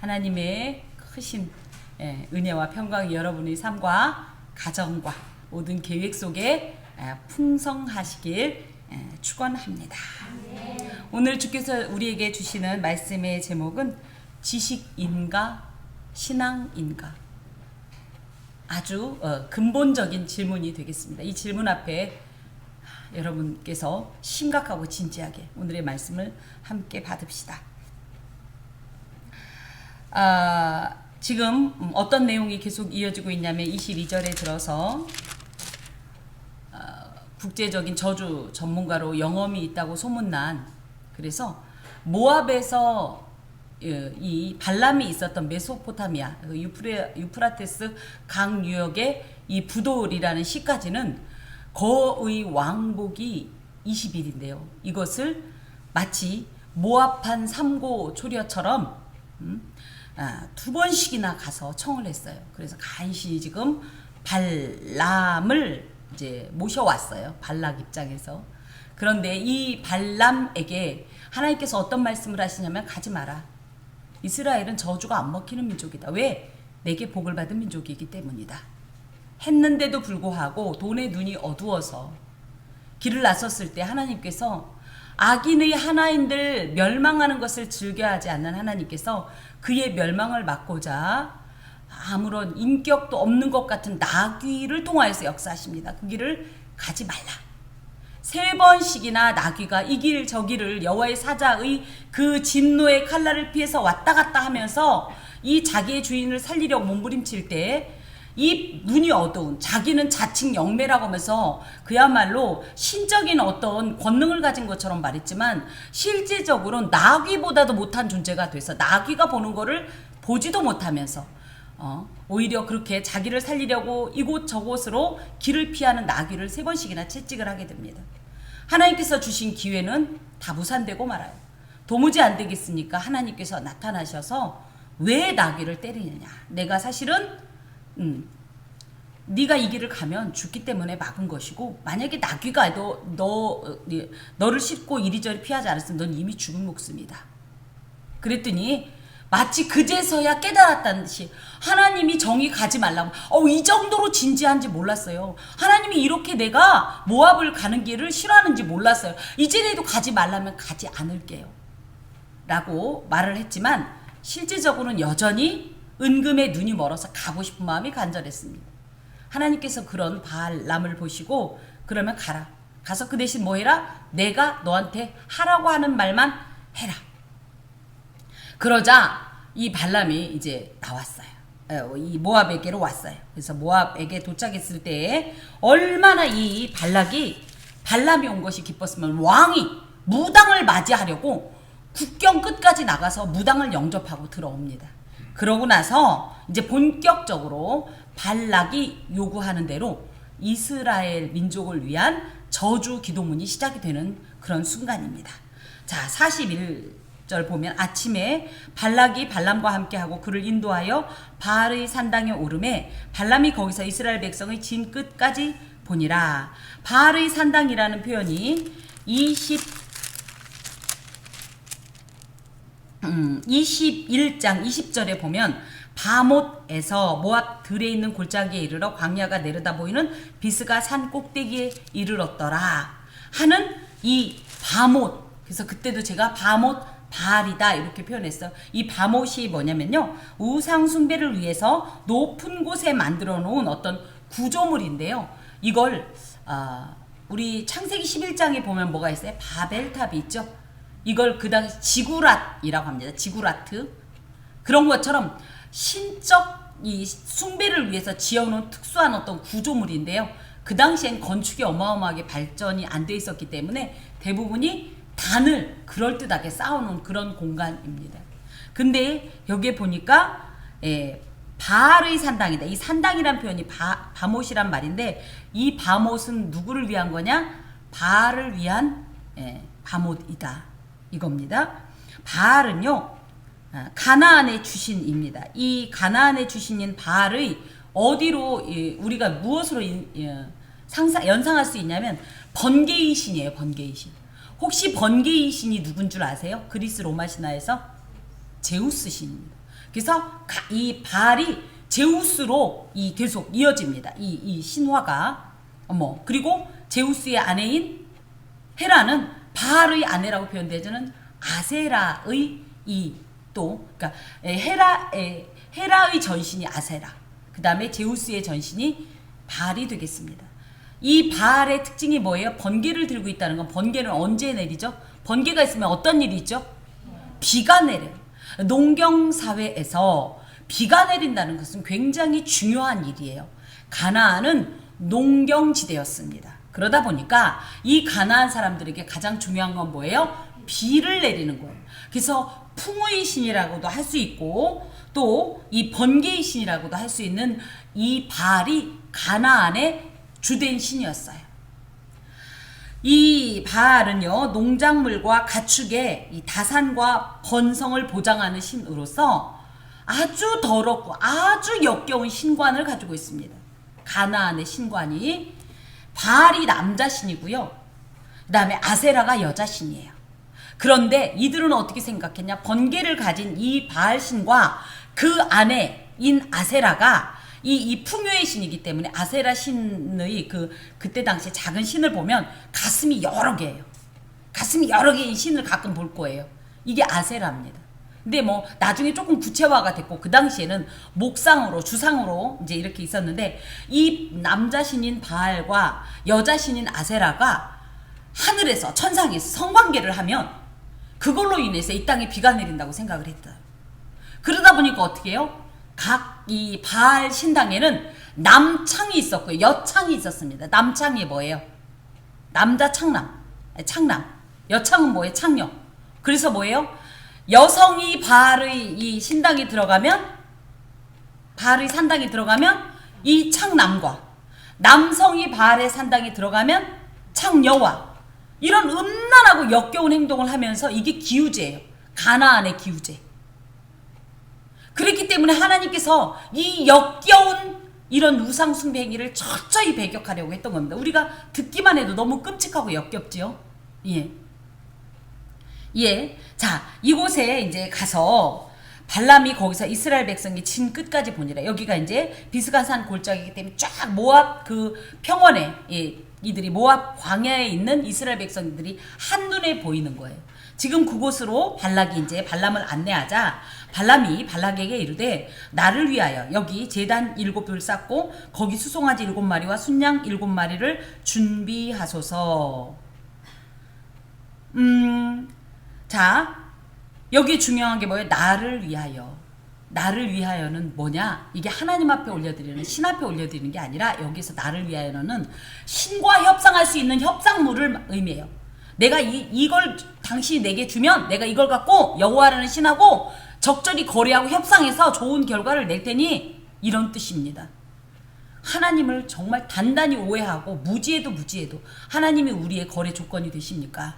하나님의 크신 은혜와 평강이 여러분의 삶과 가정과 모든 계획 속에 풍성하시길 축원합니다. 오늘 주께서 우리에게 주시는 말씀의 제목은 지식인가 신앙인가, 아주 근본적인 질문이 되겠습니다. 이 질문 앞에 여러분께서 심각하고 진지하게 오늘의 말씀을 함께 받읍시다. 지금 어떤 내용이 계속 이어지고 있냐면 22절에 들어서 국제적인 저주 전문가로 영험이 있다고 소문난, 그래서 모압에서 이 발람이 있었던 메소포타미아 유프라테스 강 유역의 이 부돌이라는 시까지는 거의 왕복이 20일인데요. 이것을 마치 모압한 삼고초려처럼 두 번씩이나 가서 청을 했어요. 그래서 간신히 지금 발람을 이제 모셔왔어요. 발락 입장에서. 그런데 이 발람에게 하나님께서 어떤 말씀을 하시냐면, 가지 마라. 이스라엘은 저주가 안 먹히는 민족이다. 왜? 내게 복을 받은 민족이기 때문이다. 했는데도 불구하고 돈의 눈이 어두워서 길을 나섰을 때 하나님께서 악인의 하나님들 멸망하는 것을 즐겨하지 않는 하나님께서 그의 멸망을 막고자 아무런 인격도 없는 것 같은 나귀를 통하여서 역사하십니다. 그 길을 가지 말라. 3번씩이나 나귀가 이 길 저 길을 여호와의 사자의 그 진노의 칼날을 피해서 왔다 갔다 하면서 이 자기의 주인을 살리려고 몸부림칠 때 이 눈이 어두운, 자기는 자칭 영매라고 하면서 그야말로 신적인 어떤 권능을 가진 것처럼 말했지만 실제적으로는 나귀보다도 못한 존재가 돼서 나귀가 보는 거를 보지도 못하면서 오히려 그렇게 자기를 살리려고 이곳 저곳으로 길을 피하는 나귀를 3번씩이나 채찍을 하게 됩니다. 하나님께서 주신 기회는 다 무산되고 말아요. 도무지 안 되겠으니까 하나님께서 나타나셔서 왜 나귀를 때리느냐. 내가 사실은 네가 이 길을 가면 죽기 때문에 막은 것이고, 만약에 나귀가 너를 싣고 이리저리 피하지 않았으면 넌 이미 죽은 목숨이다. 그랬더니 마치 그제서야 깨달았다는 듯이 하나님이 정의 가지 말라고, 이 정도로 진지한지 몰랐어요. 하나님이 이렇게 내가 모압을 가는 길을 싫어하는지 몰랐어요. 이제라도 가지 말라면 가지 않을게요 라고 말을 했지만 실제적으로는 여전히 은금의 눈이 멀어서 가고 싶은 마음이 간절했습니다. 하나님께서 그런 발람을 보시고, 그러면 가라. 가서 그 대신 뭐 해라? 내가 너한테 하라고 하는 말만 해라. 그러자 이 발람이 이제 나왔어요. 이 모압에게로 왔어요. 그래서 모압에게 도착했을 때 얼마나 이 발람이 온 것이 기뻤으면 왕이 무당을 맞이하려고 국경 끝까지 나가서 무당을 영접하고 들어옵니다. 그러고 나서 이제 본격적으로 발락이 요구하는 대로 이스라엘 민족을 위한 저주 기도문이 시작이 되는 그런 순간입니다. 자, 41절 보면, 아침에 발락이 발람과 함께하고 그를 인도하여 바알의 산당에 오르매 발람이 거기서 이스라엘 백성의 진 끝까지 보니라. 바알의 산당이라는 표현이 21장 20절에 보면 바못에서 모압 들에 있는 골짜기에 이르러 광야가 내려다 보이는 비스가 산 꼭대기에 이르렀더라 하는 이 바못. 그래서 그때도 제가 바못 바알이다 이렇게 표현했어요. 이 바못이 뭐냐면요, 우상 숭배를 위해서 높은 곳에 만들어 놓은 어떤 구조물인데요. 이걸 우리 창세기 11장에 보면 뭐가 있어요? 바벨탑이 있죠. 이걸 그 당시 지구랏이라고 합니다. 지구라트. 그런 것처럼 신적 이 숭배를 위해서 지어놓은 특수한 어떤 구조물인데요. 그 당시엔 건축이 어마어마하게 발전이 안 돼 있었기 때문에 대부분이 단을 그럴듯하게 쌓아놓은 그런 공간입니다. 근데 여기에 보니까 바알의 산당이다. 이 산당이란 표현이 바못이란 말인데, 이 바못은 누구를 위한 거냐? 바알을 위한 바못이다 이겁니다. 바알은요, 가나안의 주신입니다. 이 가나안의 주신인 바알의 어디로 우리가 무엇으로 연상할 수 있냐면 번개의 신이에요. 번개의 신. 혹시 번개의 신이 누군 줄 아세요? 그리스 로마 신화에서 제우스 신입니다. 그래서 이 바알이 제우스로 계속 이어집니다. 이 신화가. 그리고 제우스의 아내인 헤라는 바알의 아내라고 표현되는 아세라의 그러니까 헤라의 전신이 아세라. 그 다음에 제우스의 전신이 바알이 되겠습니다. 이 바알의 특징이 뭐예요? 번개를 들고 있다는 건, 번개는 언제 내리죠? 번개가 있으면 어떤 일이 있죠? 비가 내려요. 농경사회에서 비가 내린다는 것은 굉장히 중요한 일이에요. 가나안은 농경지대였습니다. 그러다 보니까 이 가나안 사람들에게 가장 중요한 건 뭐예요? 비를 내리는 거예요. 그래서 풍의 신이라고도 할 수 있고 또 이 번개의 신이라고도 할 수 있는 이 바알이 가나안의 주된 신이었어요. 이 바알은요, 농작물과 가축의 이 다산과 번성을 보장하는 신으로서 아주 더럽고 아주 역겨운 신관을 가지고 있습니다. 가나안의 신관이 바알이 남자 신이고요. 그 다음에 아세라가 여자 신이에요. 그런데 이들은 어떻게 생각했냐? 번개를 가진 이 바알 신과 그 아내인 아세라가 이 풍요의 신이기 때문에 아세라 신의 그때 당시 작은 신을 보면 가슴이 여러 개예요. 가슴이 여러 개인 신을 가끔 볼 거예요. 이게 아세라입니다. 근데 나중에 조금 구체화가 됐고 그 당시에는 목상으로 주상으로 이제 이렇게 있었는데 이 남자 신인 바알과 여자 신인 아세라가 하늘에서 천상에서 성관계를 하면 그걸로 인해서 이 땅에 비가 내린다고 생각을 했다. 그러다 보니까 어떻게 해요? 각 이 바알 신당에는 남창이 있었고요. 여창이 있었습니다. 남창이 뭐예요? 남자 창남. 여창은 뭐예요? 창녀. 그래서 뭐예요? 여성이 바알의 이 신당에 들어가면, 바알의 산당에 들어가면 이 창남과 남성이 바알의 산당에 들어가면 창여와 이런 음란하고 역겨운 행동을 하면서 이게 기우제예요. 가나안의 기우제. 그렇기 때문에 하나님께서 이 역겨운 이런 우상 숭배 행위를 철저히 배격하려고 했던 겁니다. 우리가 듣기만 해도 너무 끔찍하고 역겹지요. 예. 자, 이곳에 이제 가서 발람이 거기서 이스라엘 백성이 진 끝까지 보니라. 여기가 이제 비스가산 골짜기이기 때문에 쫙 모압 그 평원에, 이들이 모압 광야에 있는 이스라엘 백성들이 한눈에 보이는 거예요. 지금 그곳으로 발락이 이제 발람을 안내하자 발람이 발락에게 이르되 나를 위하여 여기 제단 7을 쌓고 거기 수송아지 7마리와 순양 7마리를 준비하소서. 자, 여기 중요한 게 뭐예요? 나를 위하여. 나를 위하여는 뭐냐? 이게 하나님 앞에 올려드리는, 신 앞에 올려드리는 게 아니라 여기서 나를 위하여는 신과 협상할 수 있는 협상물을 의미해요. 내가 이걸 당신이 내게 주면 내가 이걸 갖고 여호와라는 신하고 적절히 거래하고 협상해서 좋은 결과를 낼 테니, 이런 뜻입니다. 하나님을 정말 단단히 오해하고 무지해도 하나님이 우리의 거래 조건이 되십니까?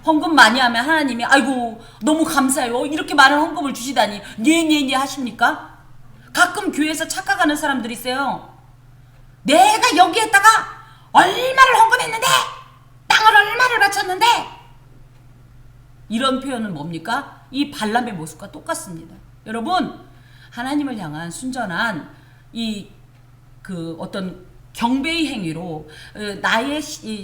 헌금 많이 하면 하나님이 아이고 너무 감사해요 이렇게 많은 헌금을 주시다니 네 하십니까? 가끔 교회에서 착각하는 사람들이 있어요. 내가 여기에다가 얼마를 헌금했는데, 땅을 얼마를 바쳤는데, 이런 표현은 뭡니까? 이 발람의 모습과 똑같습니다. 여러분, 하나님을 향한 순전한 어떤 경배의 행위로, 나의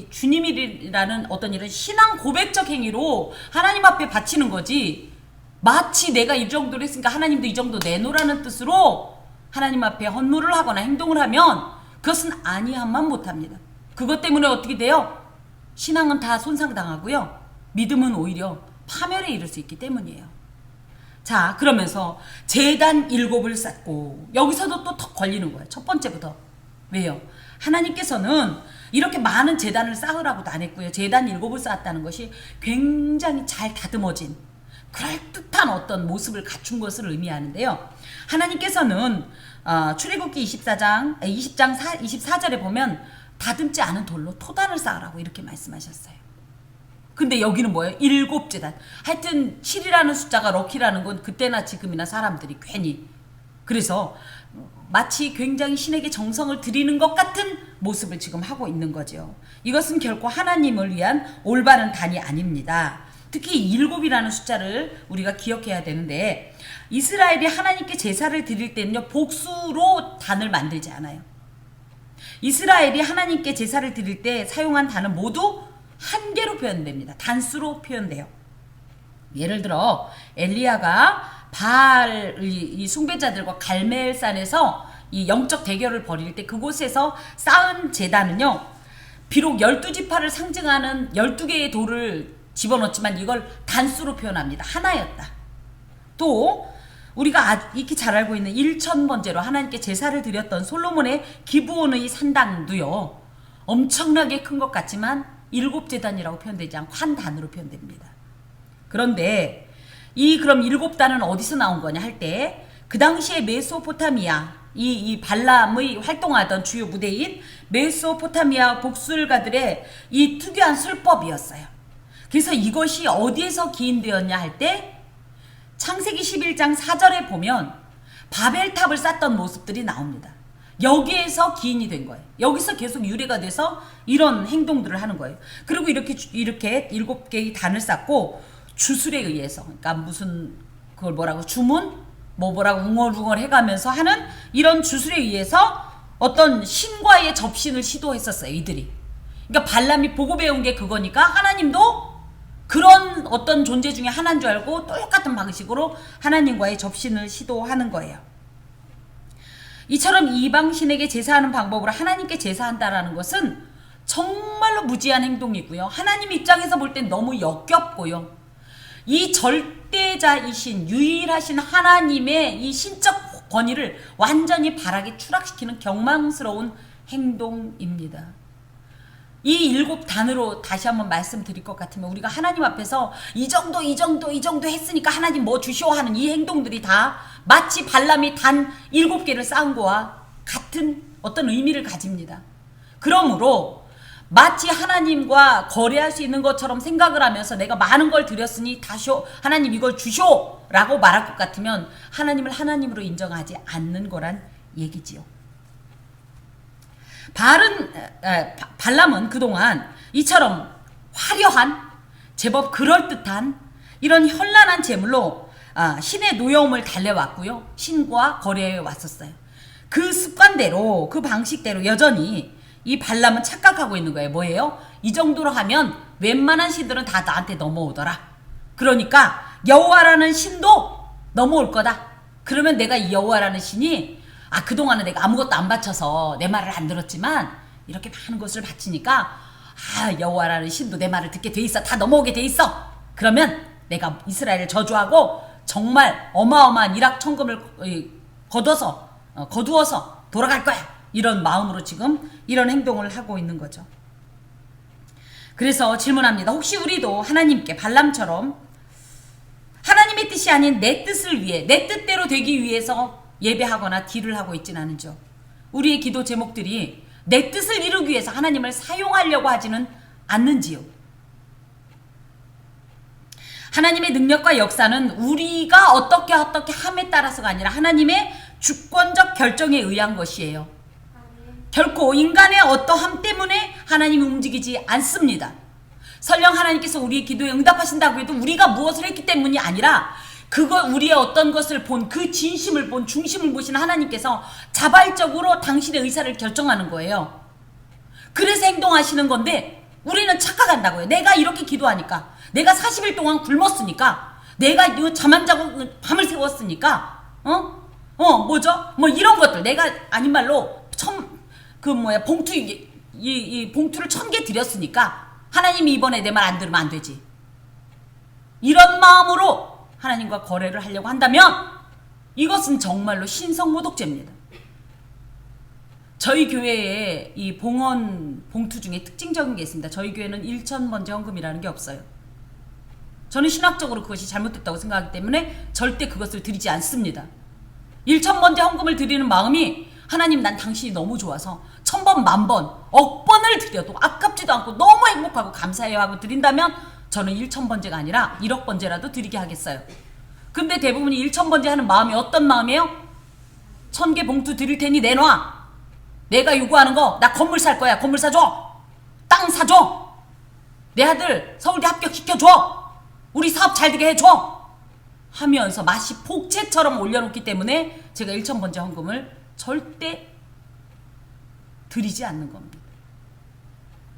주님이라는 어떤 이런 신앙 고백적 행위로 하나님 앞에 바치는 거지, 마치 내가 이 정도를 했으니까 하나님도 이 정도 내놓으라는 뜻으로 하나님 앞에 헌물을 하거나 행동을 하면 그것은 아니함만 못합니다. 그것 때문에 어떻게 돼요? 신앙은 다 손상당하고요, 믿음은 오히려 파멸에 이를 수 있기 때문이에요. 자, 그러면서 제단 7을 쌓고, 여기서도 또 턱 걸리는 거예요. 첫 번째부터. 왜요? 하나님께서는 이렇게 많은 제단을 쌓으라고도 안 했고요. 제단 7을 쌓았다는 것이 굉장히 잘 다듬어진 그럴듯한 어떤 모습을 갖춘 것을 의미하는데요. 하나님께서는 출애굽기 20장 24절에 보면 다듬지 않은 돌로 토단을 쌓으라고 이렇게 말씀하셨어요. 근데 여기는 뭐예요? 7제단. 하여튼 7이라는 숫자가 럭키라는 건 그때나 지금이나 사람들이 괜히, 그래서 마치 굉장히 신에게 정성을 드리는 것 같은 모습을 지금 하고 있는 거죠. 이것은 결코 하나님을 위한 올바른 단이 아닙니다. 특히 일곱이라는 숫자를 우리가 기억해야 되는데, 이스라엘이 하나님께 제사를 드릴 때는요, 복수로 단을 만들지 않아요. 이스라엘이 하나님께 제사를 드릴 때 사용한 단은 모두 한 개로 표현됩니다. 단수로 표현돼요. 예를 들어 엘리야가 바알 이 숭배자들과 갈멜산에서 이 영적 대결을 벌일 때 그곳에서 쌓은 제단은요, 비록 12지파를 상징하는 12개의 돌을 집어넣지만 이걸 단수로 표현합니다. 하나였다. 또 우리가 익히 잘 알고 있는 1000번째로 하나님께 제사를 드렸던 솔로몬의 기브온의 산당도요, 엄청나게 큰 것 같지만 7제단이라고 표현되지 않고 한 단으로 표현됩니다. 그런데 그럼 7단은 어디서 나온 거냐 할 때, 그 당시에 메소포타미아, 이 발람의 활동하던 주요 무대인 메소포타미아 복술가들의 이 특유한 술법이었어요. 그래서 이것이 어디에서 기인되었냐 할 때, 창세기 11장 4절에 보면 바벨탑을 쌓던 모습들이 나옵니다. 여기에서 기인이 된 거예요. 여기서 계속 유래가 돼서 이런 행동들을 하는 거예요. 그리고 이렇게 7개의 단을 쌓고 주술에 의해서, 그러니까 무슨 그걸 뭐라고 주문 뭐라고 웅얼웅얼 해가면서 하는 이런 주술에 의해서 어떤 신과의 접신을 시도했었어요, 이들이. 그러니까 발람이 보고 배운 게 그거니까 하나님도 그런 어떤 존재 중에 하나인 줄 알고 똑같은 방식으로 하나님과의 접신을 시도하는 거예요. 이처럼 이방신에게 제사하는 방법으로 하나님께 제사한다라는 것은 정말로 무지한 행동이고요. 하나님 입장에서 볼 땐 너무 역겹고요. 이 절대자이신 유일하신 하나님의 이 신적 권위를 완전히 바닥에 추락시키는 경망스러운 행동입니다. 이 7단으로 다시 한번 말씀드릴 것 같으면, 우리가 하나님 앞에서 이 정도 했으니까 하나님 뭐 주시오 하는 이 행동들이 다 마치 발람이 단 7개를 쌓은 거와 같은 어떤 의미를 가집니다. 그러므로 마치 하나님과 거래할 수 있는 것처럼 생각을 하면서 내가 많은 걸 드렸으니 다시오, 하나님 이걸 주시오 라고 말할 것 같으면 하나님을 하나님으로 인정하지 않는 거란 얘기지요. 발람은 그동안 이처럼 화려한, 제법 그럴듯한 이런 현란한 제물로 신의 노여움을 달래왔고요. 신과 거래해 왔었어요. 그 습관대로, 그 방식대로 여전히 이 발람은 착각하고 있는 거예요. 뭐예요? 이 정도로 하면 웬만한 신들은 다 나한테 넘어오더라. 그러니까 여호와라는 신도 넘어올 거다. 그러면 내가 이 여호와라는 신이 그동안은 내가 아무것도 안 바쳐서 내 말을 안 들었지만 이렇게 많은 것을 바치니까 여호와라는 신도 내 말을 듣게 돼 있어. 다 넘어오게 돼 있어. 그러면 내가 이스라엘을 저주하고 정말 어마어마한 일확천금을 거두어서 돌아갈 거야. 이런 마음으로 지금 이런 행동을 하고 있는 거죠. 그래서 질문합니다. 혹시 우리도 하나님께 발람처럼 하나님의 뜻이 아닌 내 뜻을 위해, 내 뜻대로 되기 위해서 예배하거나 딜을 하고 있지는 않은죠? 우리의 기도 제목들이 내 뜻을 이루기 위해서 하나님을 사용하려고 하지는 않는지요? 하나님의 능력과 역사는 우리가 어떻게 함에 따라서가 아니라 하나님의 주권적 결정에 의한 것이에요. 결코 인간의 어떠함 때문에 하나님이 움직이지 않습니다. 설령 하나님께서 우리의 기도에 응답하신다고 해도 우리가 무엇을 했기 때문이 아니라, 우리의 어떤 것을 본, 그 진심을 본, 중심을 보신 하나님께서 자발적으로 당신의 의사를 결정하는 거예요. 그래서 행동하시는 건데 우리는 착각한다고요. 내가 이렇게 기도하니까, 내가 40일 동안 굶었으니까, 내가 잠 안 자고 밤을 새웠으니까, 뭐 이런 것들, 내가 아닌 말로 봉투, 이 봉투를 1000개 드렸으니까 하나님이 이번에 내 말 안 들으면 안 되지. 이런 마음으로 하나님과 거래를 하려고 한다면 이것은 정말로 신성모독죄입니다. 저희 교회에 이 봉헌 봉투 중에 특징적인 게 있습니다. 저희 교회는 1000번째 헌금이라는 게 없어요. 저는 신학적으로 그것이 잘못됐다고 생각하기 때문에 절대 그것을 드리지 않습니다. 1000번째 헌금을 드리는 마음이, 하나님 난 당신이 너무 좋아서 1000번, 10,000번, 10,000번을 드려도 아깝지도 않고 너무 행복하고 감사해요 하고 드린다면 저는 1000번째가 아니라 1억 번째라도 드리게 하겠어요. 근데 대부분이 1000번째 하는 마음이 어떤 마음이에요? 1000개 봉투 드릴 테니 내놔. 내가 요구하는 거, 나 건물 살 거야. 건물 사줘. 땅 사줘. 내 아들 서울대 합격시켜줘. 우리 사업 잘 되게 해줘 하면서 마치 복채처럼 올려놓기 때문에 제가 1,000번째 헌금을 절대 드리지 않는 겁니다.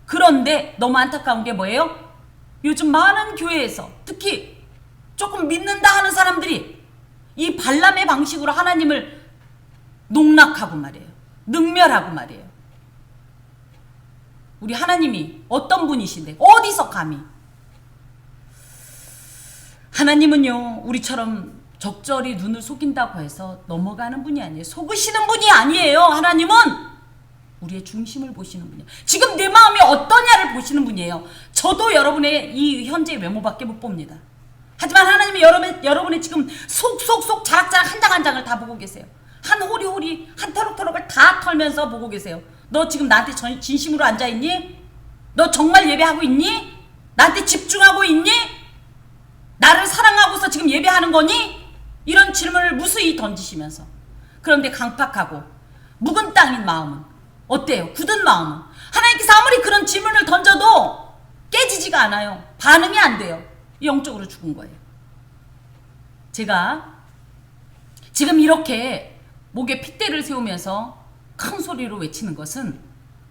그런데 너무 안타까운 게 뭐예요? 요즘 많은 교회에서 특히 조금 믿는다 하는 사람들이 이 발람의 방식으로 하나님을 농락하고 말이에요. 능멸하고 말이에요. 우리 하나님이 어떤 분이신데 어디서 감히. 하나님은요 우리처럼 적절히 눈을 속인다고 해서 넘어가는 분이 아니에요. 속으시는 분이 아니에요. 하나님은 우리의 중심을 보시는 분이에요. 지금 내 마음이 어떠냐를 보시는 분이에요. 저도 여러분의 이 현재 외모밖에 못 봅니다. 하지만 하나님이 여러분의 지금 속속속 자락자락 한 장 한 장을 다 보고 계세요. 한 호리호리 한 터럭터럭을 다 털면서 보고 계세요. 너 지금 나한테 진심으로 앉아있니? 너 정말 예배하고 있니? 나한테 집중하고 있니? 나를 사랑하고서 지금 예배하는 거니? 이런 질문을 무수히 던지시면서 그런데 강팍하고 묵은 땅인 마음은 어때요? 굳은 마음은 하나님께서 아무리 그런 질문을 던져도 깨지지가 않아요. 반응이 안 돼요. 영적으로 죽은 거예요. 제가 지금 이렇게 목에 핏대를 세우면서 큰 소리로 외치는 것은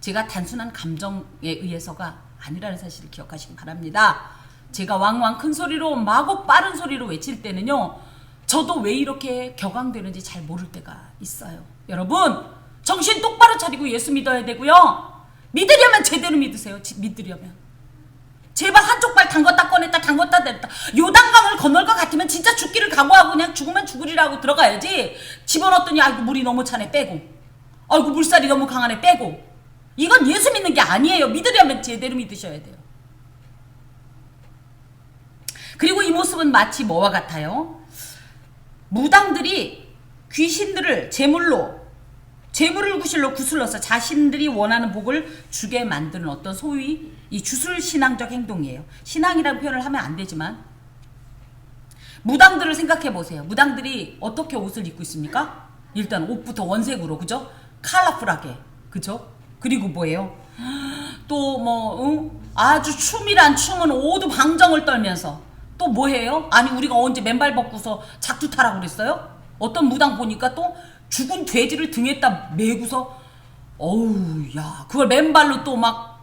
제가 단순한 감정에 의해서가 아니라는 사실을 기억하시기 바랍니다. 제가 왕왕 큰 소리로 마구 빠른 소리로 외칠 때는요 저도 왜 이렇게 격앙되는지 잘 모를 때가 있어요. 여러분 정신 똑바로 차리고 예수 믿어야 되고요. 믿으려면 제대로 믿으세요. 믿으려면 제발 한쪽 발 담궜다 꺼냈다 담궜다 냈다 요단강을 건널 것 같으면 진짜 죽기를 각오하고 그냥 죽으면 죽으리라고 들어가야지. 집어넣었더니 아이고 물이 너무 차네 빼고 아이고 물살이 너무 강하네 빼고. 이건 예수 믿는 게 아니에요. 믿으려면 제대로 믿으셔야 돼요. 그리고 이 모습은 마치 뭐와 같아요? 무당들이 귀신들을 재물을 구실로 구슬러서 자신들이 원하는 복을 주게 만드는 어떤 소위 이 주술신앙적 행동이에요. 신앙이라는 표현을 하면 안 되지만 무당들을 생각해 보세요. 무당들이 어떻게 옷을 입고 있습니까? 일단 옷부터 원색으로 그죠? 컬러풀하게 그죠? 그리고 뭐예요? 또 뭐 아주 춤이란 춤은 오두 방정을 떨면서 또 뭐해요? 아니 우리가 언제 맨발 벗고서 작두 타라고 그랬어요? 어떤 무당 보니까 또 죽은 돼지를 등에다 메고서 어우 야 그걸 맨발로 또 막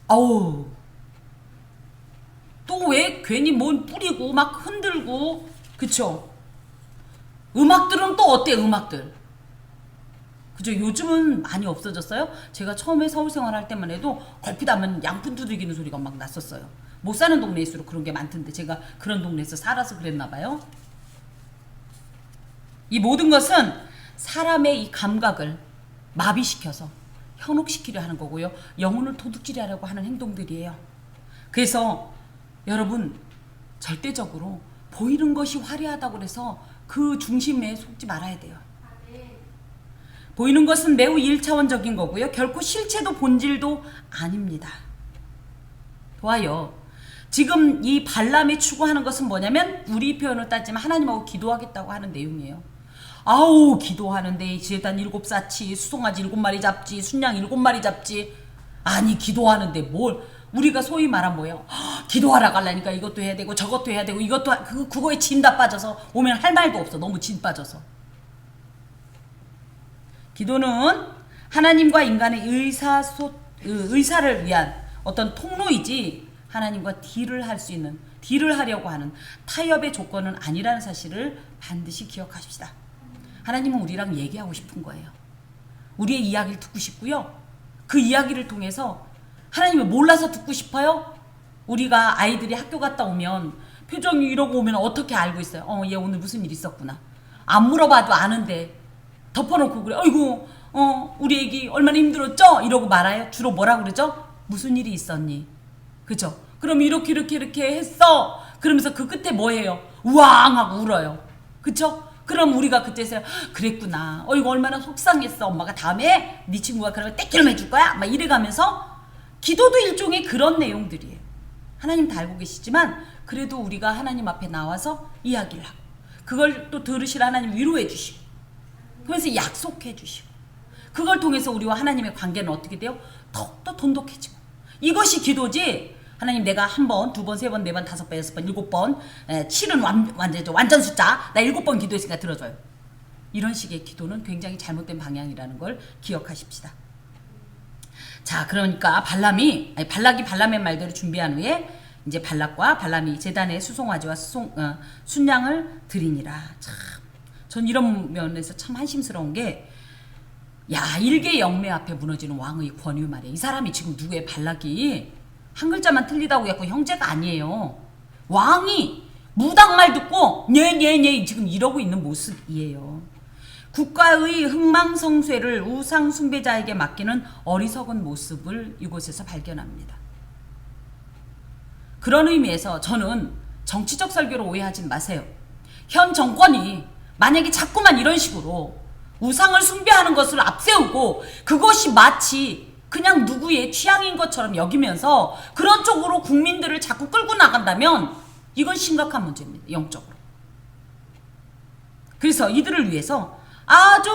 어우 또 왜 괜히 뭔 뿌리고 막 흔들고 그쵸? 음악들은 또 어때 음악들 그죠? 요즘은 많이 없어졌어요. 제가 처음에 서울 생활할 때만 해도 걸핏하면 양푼 두들기는 소리가 막 났었어요. 못 사는 동네일수록 그런 게 많던데 제가 그런 동네에서 살아서 그랬나 봐요. 이 모든 것은 사람의 이 감각을 마비시켜서 현혹시키려 하는 거고요. 영혼을 도둑질하려고 하는 행동들이에요. 그래서 여러분 절대적으로 보이는 것이 화려하다고 해서 그 중심에 속지 말아야 돼요. 보이는 것은 매우 1차원적인 거고요. 결코 실체도 본질도 아닙니다. 좋아요. 지금 이 발람이 추구하는 것은 뭐냐면 우리 표현을 따지면 하나님하고 기도하겠다고 하는 내용이에요. 아우 기도하는데 제단 7 쌓지 수송아지 7마리 잡지 순양 7마리 잡지 아니 기도하는데 뭘 우리가 소위 말한 뭐예요? 기도하러 가려니까 이것도 해야 되고 저것도 해야 되고 이것도 그거에 진 다 빠져서 오면 할 말도 없어. 너무 진 빠져서. 기도는 하나님과 인간의 의사를 위한 어떤 통로이지 하나님과 딜을 할 수 있는 딜을 하려고 하는 타협의 조건은 아니라는 사실을 반드시 기억하십시다. 하나님은 우리랑 얘기하고 싶은 거예요. 우리의 이야기를 듣고 싶고요. 그 이야기를 통해서 하나님을 몰라서 듣고 싶어요? 우리가 아이들이 학교 갔다 오면 표정이 이러고 오면 어떻게 알고 있어요? 얘 오늘 무슨 일 있었구나. 안 물어봐도 아는데 덮어놓고 그래. 어이구 우리 애기 얼마나 힘들었죠? 이러고 말아요. 주로 뭐라 그러죠? 무슨 일이 있었니? 그죠? 그럼 이렇게 했어. 그러면서 그 끝에 뭐예요? 우왕 하고 울어요. 그쵸? 그럼 우리가 그때서 그랬구나. 이거 얼마나 속상했어. 엄마가 다음에 네 친구가 그러면 떼끼름 해줄 거야. 막 이래가면서 기도도 일종의 그런 내용들이에요. 하나님 다 알고 계시지만 그래도 우리가 하나님 앞에 나와서 이야기를 하고 그걸 또 들으실 하나님 위로해 주시고 그러면서 약속해 주시고 그걸 통해서 우리와 하나님의 관계는 어떻게 돼요? 더욱더 돈독해지고 이것이 기도지. 하나님 내가 한 번, 두 번, 세 번, 네 번, 다섯 번, 여섯 번, 일곱 번, 7은 완전 숫자. 나 일곱 번 기도했으니까 들어줘요. 이런 식의 기도는 굉장히 잘못된 방향이라는 걸 기억하십시다. 자, 그러니까 발락이 발람의 말대로 준비한 후에 이제 발락과 발람이 제단에 수송아지와 순양을 드리니라. 참, 전 이런 면에서 참 한심스러운 게, 야, 일개 영매 앞에 무너지는 왕의 권위 말이야. 이 사람이 지금 누구의 발락이 한 글자만 틀리다고 해갖고 형제가 아니에요. 왕이 무당말 듣고 네 지금 이러고 있는 모습이에요. 국가의 흥망성쇠를 우상 숭배자에게 맡기는 어리석은 모습을 이곳에서 발견합니다. 그런 의미에서 저는 정치적 설교로 오해하지 마세요. 현 정권이 만약에 자꾸만 이런 식으로 우상을 숭배하는 것을 앞세우고 그것이 마치 그냥 누구의 취향인 것처럼 여기면서 그런 쪽으로 국민들을 자꾸 끌고 나간다면 이건 심각한 문제입니다. 영적으로. 그래서 이들을 위해서 아주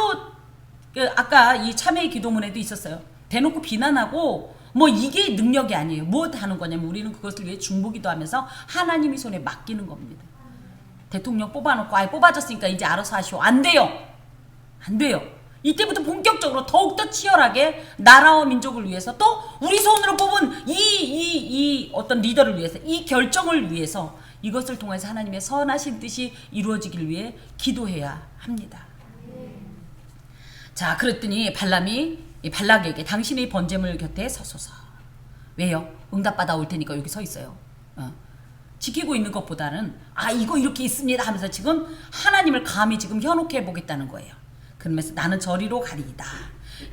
아까 이 참회의 기도문에도 있었어요. 대놓고 비난하고 뭐 이게 능력이 아니에요. 뭐 하는 거냐면 우리는 그것을 위해 중보기도 하면서 하나님의 손에 맡기는 겁니다. 대통령 뽑아놓고 뽑아줬으니까 이제 알아서 하시오. 안 돼요. 안 돼요. 이때부터 본격적으로 더욱더 치열하게 나라와 민족을 위해서 또 우리 손으로 뽑은 이 어떤 리더를 위해서 이 결정을 위해서 이것을 통해서 하나님의 선하신 뜻이 이루어지길 위해 기도해야 합니다. 자, 그랬더니 발락에게 당신의 번제물 곁에 서소서. 왜요? 응답받아 올 테니까 여기 서 있어요. 지키고 있는 것보다는 이거 이렇게 있습니다 하면서 지금 하나님을 감히 지금 현혹해 보겠다는 거예요. 그러면서 나는 저리로 가리이다.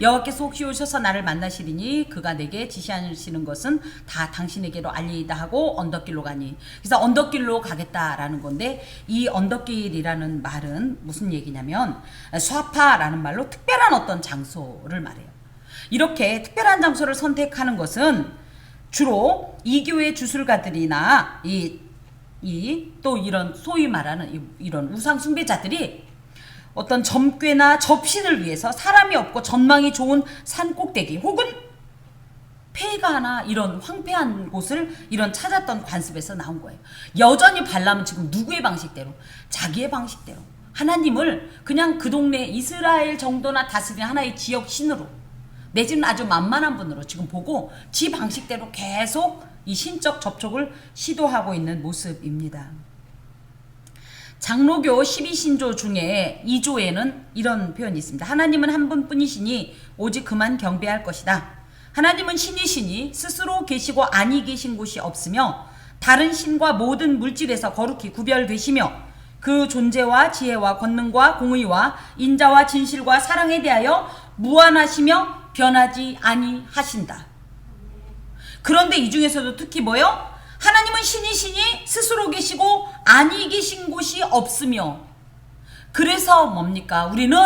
여호와께서 혹시 오셔서 나를 만나시리니 그가 내게 지시하시는 것은 다 당신에게로 알리이다 하고 언덕길로 가니. 그래서 언덕길로 가겠다라는 건데 이 언덕길이라는 말은 무슨 얘기냐면 수아파라는 말로 특별한 어떤 장소를 말해요. 이렇게 특별한 장소를 선택하는 것은 주로 이교의 주술가들이나 또 이런 소위 말하는 이런 우상 숭배자들이 어떤 점괘나 접신을 위해서 사람이 없고 전망이 좋은 산 꼭대기 혹은 폐가나 이런 황폐한 곳을 이런 찾았던 관습에서 나온 거예요. 여전히 발람은 지금 누구의 방식대로? 자기의 방식대로. 하나님을 그냥 그 동네 이스라엘 정도나 다스리는 하나의 지역 신으로 내지는 아주 만만한 분으로 지금 보고 지 방식대로 계속 이 신적 접촉을 시도하고 있는 모습입니다. 장로교 12신조 중에 2조에는 이런 표현이 있습니다. 하나님은 한 분뿐이시니 오직 그만 경배할 것이다. 하나님은 신이시니 스스로 계시고 아니 계신 곳이 없으며 다른 신과 모든 물질에서 거룩히 구별되시며 그 존재와 지혜와 권능과 공의와 인자와 진실과 사랑에 대하여 무한하시며 변하지 아니하신다. 그런데 이 중에서도 특히 뭐요? 하나님은 신이시니 스스로 계시고 아니 계신 곳이 없으며. 그래서 뭡니까? 우리는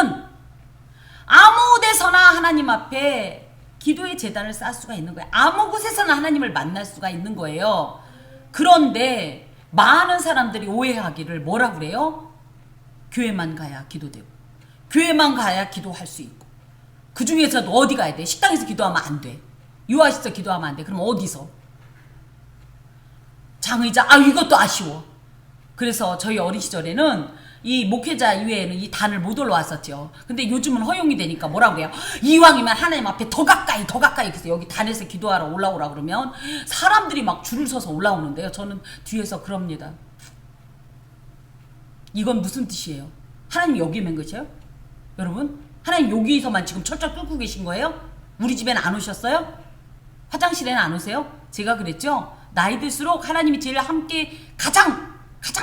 아무 데서나 하나님 앞에 기도의 제단을 쌓을 수가 있는 거예요. 아무 곳에서나 하나님을 만날 수가 있는 거예요. 그런데 많은 사람들이 오해하기를 뭐라 그래요? 교회만 가야 기도되고 교회만 가야 기도할 수 있고 그 중에서도 어디 가야 돼? 식당에서 기도하면 안 돼. 유아시설 기도하면 안 돼. 그럼 어디서? 장의자, 이것도 아쉬워. 그래서 저희 어린 시절에는 이 목회자 이외에는 이 단을 못 올라왔었죠. 근데 요즘은 허용이 되니까 뭐라고 해요? 이왕이면 하나님 앞에 더 가까이 그래서 여기 단에서 기도하러 올라오라 그러면 사람들이 막 줄을 서서 올라오는데요. 저는 뒤에서 그럽니다. 이건 무슨 뜻이에요? 하나님 여기 맨 것이에요? 여러분? 하나님 여기서만 지금 철저히 뚫고 계신 거예요? 우리 집엔 안 오셨어요? 화장실에는 안 오세요? 제가 그랬죠? 나이 들수록 하나님이 제일 함께 가장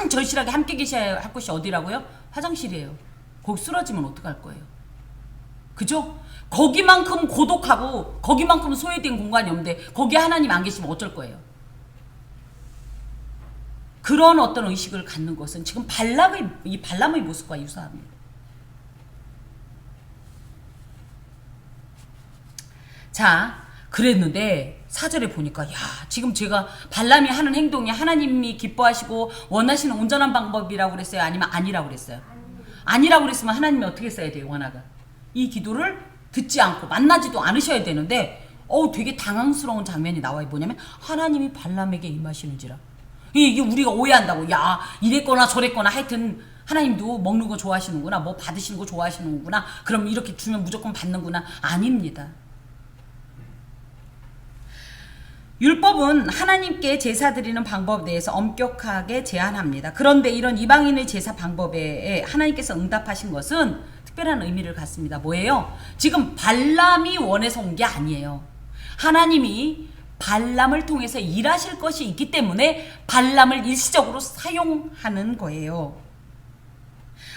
절실하게 함께 계셔야 할 곳이 어디라고요? 화장실이에요. 거기 쓰러지면 어떡할 거예요? 그죠? 거기만큼 고독하고 거기만큼 소외된 공간이 없는데 거기에 하나님 안 계시면 어쩔 거예요? 그런 어떤 의식을 갖는 것은 지금 발람의 모습과 유사합니다. 자, 그랬는데 4절에 보니까 지금 제가 발람이 하는 행동이 하나님이 기뻐하시고 원하시는 온전한 방법이라고 그랬어요? 아니면 아니라고 그랬어요? 아니라고 그랬으면 하나님이 어떻게 써야 돼요? 원하가 이 기도를 듣지 않고 만나지도 않으셔야 되는데 되게 당황스러운 장면이 나와요. 뭐냐면 하나님이 발람에게 임하시는지라. 이게 우리가 오해한다고. 야, 이랬거나 저랬거나 하여튼 하나님도 먹는 거 좋아하시는구나. 뭐 받으시는 거 좋아하시는구나. 그럼 이렇게 주면 무조건 받는구나. 아닙니다. 율법은 하나님께 제사 드리는 방법에 대해서 엄격하게 제한합니다. 그런데 이런 이방인의 제사 방법에 하나님께서 응답하신 것은 특별한 의미를 갖습니다. 뭐예요? 지금 발람이 원해서 온 게 아니에요. 하나님이 발람을 통해서 일하실 것이 있기 때문에 발람을 일시적으로 사용하는 거예요.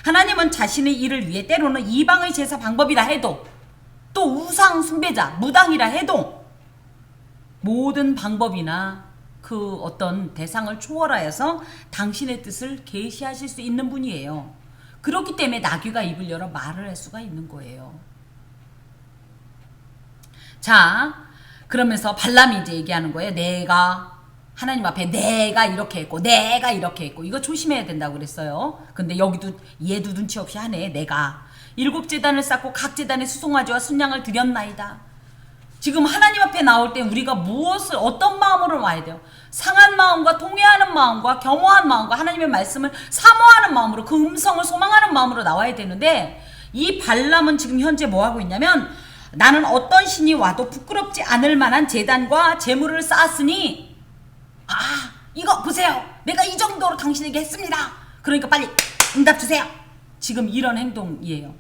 하나님은 자신의 일을 위해 때로는 이방의 제사 방법이라 해도, 또 우상 숭배자, 무당이라 해도 모든 방법이나 그 어떤 대상을 초월하여서 당신의 뜻을 계시하실 수 있는 분이에요. 그렇기 때문에 나귀가 입을 열어 말을 할 수가 있는 거예요. 자, 그러면서 발람이 이제 얘기하는 거예요. 내가 하나님 앞에 내가 이렇게 했고 내가 이렇게 했고, 이거 조심해야 된다고 그랬어요. 근데 여기도 얘도 눈치 없이 하네. 내가 7 제단을 쌓고 각 제단에 수송아지와 순양을 드렸나이다. 지금 하나님 앞에 나올 때 우리가 무엇을, 어떤 마음으로 와야 돼요? 상한 마음과 통회하는 마음과 겸허한 마음과 하나님의 말씀을 사모하는 마음으로, 그 음성을 소망하는 마음으로 나와야 되는데, 이 발람은 지금 현재 뭐 하고 있냐면, 나는 어떤 신이 와도 부끄럽지 않을 만한 제단과 제물을 쌓았으니, 이거 보세요, 내가 이 정도로 당신에게 했습니다. 그러니까 빨리 응답 주세요. 지금 이런 행동이에요.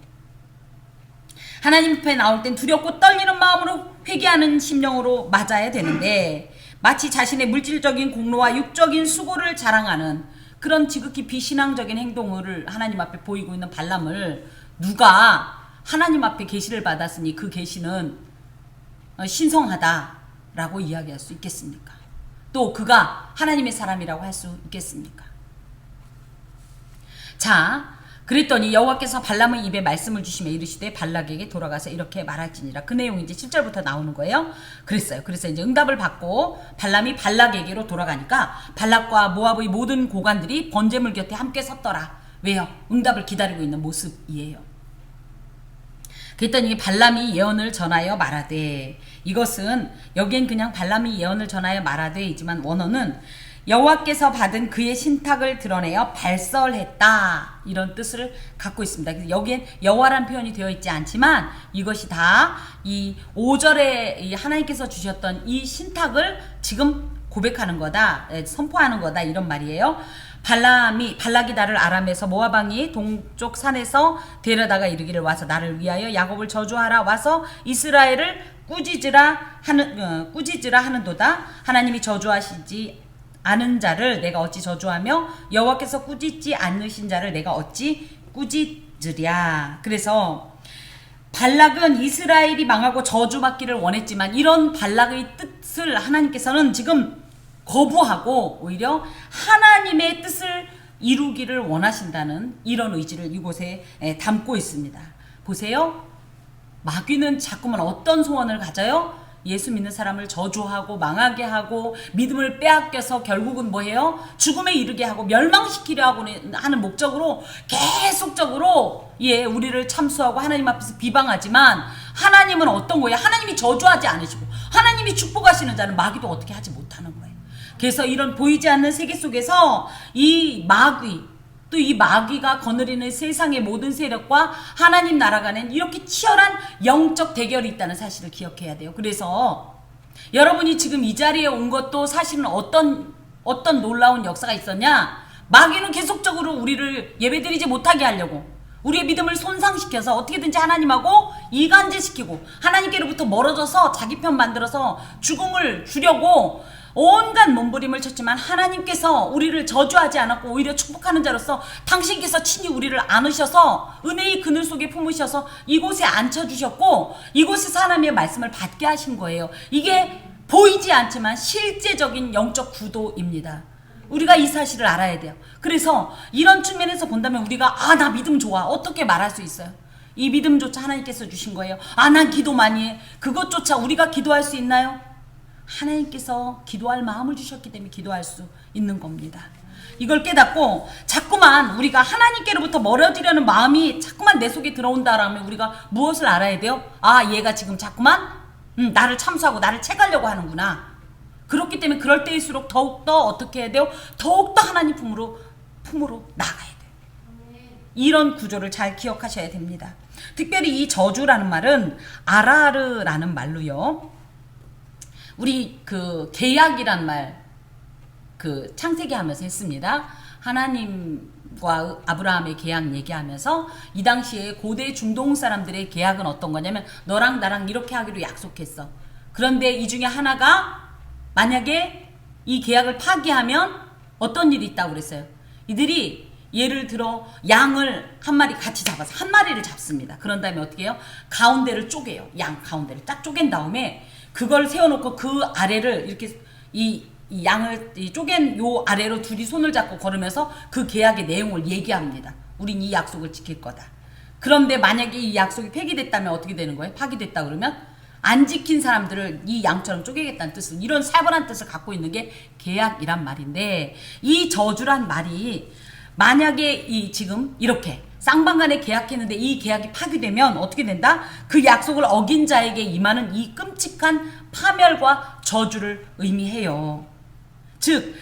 하나님 앞에 나올 땐 두렵고 떨리는 마음으로 회개하는 심령으로 맞아야 되는데, 마치 자신의 물질적인 공로와 육적인 수고를 자랑하는 그런 지극히 비신앙적인 행동을 하나님 앞에 보이고 있는 발람을 누가 하나님 앞에 계시를 받았으니 그 계시는 신성하다라고 이야기할 수 있겠습니까? 또 그가 하나님의 사람이라고 할 수 있겠습니까? 자, 그랬더니 여호와께서 발람의 입에 말씀을 주시며 이르시되 발락에게 돌아가서 이렇게 말할지니라. 그 내용이 이제 7절부터 나오는 거예요. 그랬어요. 그래서 이제 응답을 받고 발람이 발락에게로 돌아가니까 발락과 모압의 모든 고관들이 번제물 곁에 함께 섰더라. 왜요? 응답을 기다리고 있는 모습이에요. 그랬더니 발람이 예언을 전하여 말하되, 이것은 여기엔 그냥 발람이 예언을 전하여 말하되이지만 원어는 여호와께서 받은 그의 신탁을 드러내어 발설했다, 이런 뜻을 갖고 있습니다. 그래서 여기엔 여호와란 표현이 되어 있지 않지만 이것이 다 이 5절에 하나님께서 주셨던 이 신탁을 지금 고백하는 거다, 선포하는 거다, 이런 말이에요. 발락이 나를 아람에서 모압왕이 동쪽 산에서 데려다가 이르기를, 와서 나를 위하여 야곱을 저주하라, 와서 이스라엘을 꾸짖으라 하는도다. 하나님이 저주하시지 않은 자를 내가 어찌 저주하며 여호와께서 꾸짖지 않으신 자를 내가 어찌 꾸짖으랴. 그래서 발락은 이스라엘이 망하고 저주받기를 원했지만 이런 발락의 뜻을 하나님께서는 지금 거부하고 오히려 하나님의 뜻을 이루기를 원하신다는 이런 의지를 이곳에 담고 있습니다. 보세요. 마귀는 자꾸만 어떤 소원을 가져요? 예수 믿는 사람을 저주하고 망하게 하고 믿음을 빼앗겨서 결국은 뭐해요? 죽음에 이르게 하고 멸망시키려 하는 목적으로 계속적으로 우리를 참수하고 하나님 앞에서 비방하지만, 하나님은 어떤 거예요? 하나님이 저주하지 않으시고 하나님이 축복하시는 자는 마귀도 어떻게 하지 못하는 거예요. 그래서 이런 보이지 않는 세계 속에서 이 마귀, 또 이 마귀가 거느리는 세상의 모든 세력과 하나님 나라 간엔 이렇게 치열한 영적 대결이 있다는 사실을 기억해야 돼요. 그래서 여러분이 지금 이 자리에 온 것도 사실은 어떤 놀라운 역사가 있었냐? 마귀는 계속적으로 우리를 예배드리지 못하게 하려고, 우리의 믿음을 손상시켜서 어떻게든지 하나님하고 이간질시키고 하나님께로부터 멀어져서 자기 편 만들어서 죽음을 주려고 온갖 몸부림을 쳤지만, 하나님께서 우리를 저주하지 않았고 오히려 축복하는 자로서 당신께서 친히 우리를 안으셔서 은혜의 그늘 속에 품으셔서 이곳에 앉혀주셨고 이곳에서 하나님의 말씀을 받게 하신 거예요. 이게 보이지 않지만 실제적인 영적 구도입니다. 우리가 이 사실을 알아야 돼요. 그래서 이런 측면에서 본다면 우리가 나 믿음 좋아, 어떻게 말할 수 있어요? 이 믿음조차 하나님께서 주신 거예요. 난 기도 많이 해. 그것조차 우리가 기도할 수 있나요? 하나님께서 기도할 마음을 주셨기 때문에 기도할 수 있는 겁니다. 이걸 깨닫고 자꾸만 우리가 하나님께로부터 멀어지려는 마음이 자꾸만 내 속에 들어온다라면 우리가 무엇을 알아야 돼요? 얘가 지금 자꾸만 나를 참수하고 나를 채가려고 하는구나. 그렇기 때문에 그럴 때일수록 더욱더 어떻게 해야 돼요? 더욱더 하나님 품으로 나가야 돼요. 이런 구조를 잘 기억하셔야 됩니다. 특별히 이 저주라는 말은 아라르라는 말로요. 우리 그 계약이란 말 그 창세기 하면서 했습니다. 하나님과 아브라함의 계약 얘기하면서 이 당시에 고대 중동 사람들의 계약은 어떤 거냐면 너랑 나랑 이렇게 하기로 약속했어. 그런데 이 중에 하나가 만약에 이 계약을 파기하면 어떤 일이 있다고 그랬어요. 이들이 예를 들어 양을 한 마리 같이 잡아서 한 마리를 잡습니다. 그런 다음에 어떻게 해요? 가운데를 쪼개요. 양 가운데를 딱 쪼갠 다음에 그걸 세워놓고 그 아래를 이렇게 이 양을 쪼갠 요 아래로 둘이 손을 잡고 걸으면서 그 계약의 내용을 얘기합니다. 우린 이 약속을 지킬 거다. 그런데 만약에 이 약속이 폐기됐다면 어떻게 되는 거예요? 파기됐다 그러면 안 지킨 사람들을 이 양처럼 쪼개겠다는 뜻을, 이런 살벌한 뜻을 갖고 있는 게 계약이란 말인데, 이 저주란 말이 만약에 이 지금 이렇게 쌍방간에 계약했는데 이 계약이 파기되면 어떻게 된다? 그 약속을 어긴 자에게 임하는 이 끔찍한 파멸과 저주를 의미해요. 즉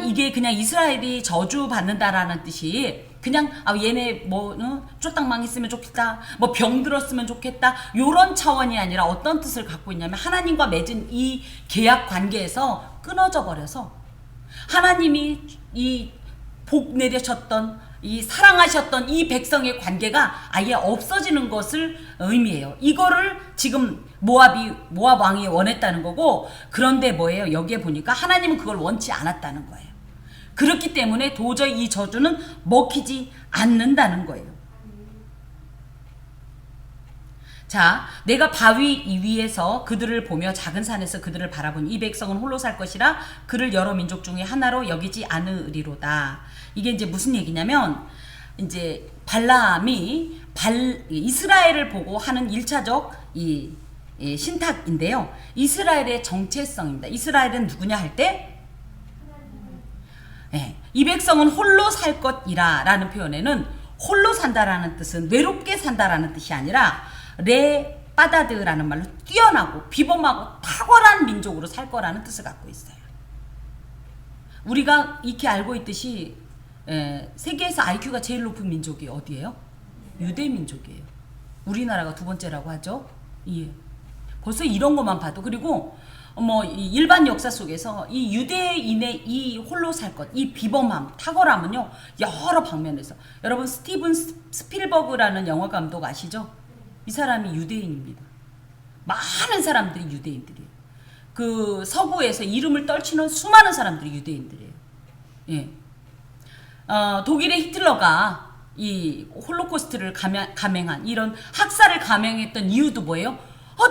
이게 그냥 이스라엘이 저주 받는다라는 뜻이 그냥 얘네 뭐 쫄딱 망했으면 좋겠다, 뭐 병 들었으면 좋겠다, 요런 차원이 아니라 어떤 뜻을 갖고 있냐면 하나님과 맺은 이 계약 관계에서 끊어져 버려서 하나님이 이 복 내리셨던 이 사랑하셨던 이 백성의 관계가 아예 없어지는 것을 의미해요. 이거를 지금 모압 왕이 원했다는 거고, 그런데 뭐예요? 여기에 보니까 하나님은 그걸 원치 않았다는 거예요. 그렇기 때문에 도저히 이 저주는 먹히지 않는다는 거예요. 자, 내가 바위 이 위에서 그들을 보며 작은 산에서 그들을 바라보니 이 백성은 홀로 살 것이라 그를 여러 민족 중에 하나로 여기지 않으리로다. 이게 이제 무슨 얘기냐면, 이제 발람이 이스라엘을 보고 하는 1차적 이 신탁인데요. 이스라엘의 정체성입니다. 이스라엘은 누구냐 할 때, 이 백성은 홀로 살 것이라 라는 표현에는 홀로 산다라는 뜻은 외롭게 산다라는 뜻이 아니라 레빠다드라는 말로 뛰어나고 비범하고 탁월한 민족으로 살 거라는 뜻을 갖고 있어요. 우리가 익히 알고 있듯이 세계에서 IQ가 제일 높은 민족이 어디예요? 유대 민족이에요. 우리나라가 두 번째라고 하죠. 예. 벌써 이런 것만 봐도, 그리고 이 일반 역사 속에서 이 유대인의 이 홀로 살 것, 이 비범함, 탁월함은요 여러 방면에서, 여러분 스티븐 스필버그라는 영화 감독 아시죠? 이 사람이 유대인입니다. 많은 사람들이 유대인들이에요. 그 서구에서 이름을 떨치는 수많은 사람들이 유대인들이에요. 예. 독일의 히틀러가 이 홀로코스트를 감행한 이런 학살을 감행했던 이유도 뭐예요?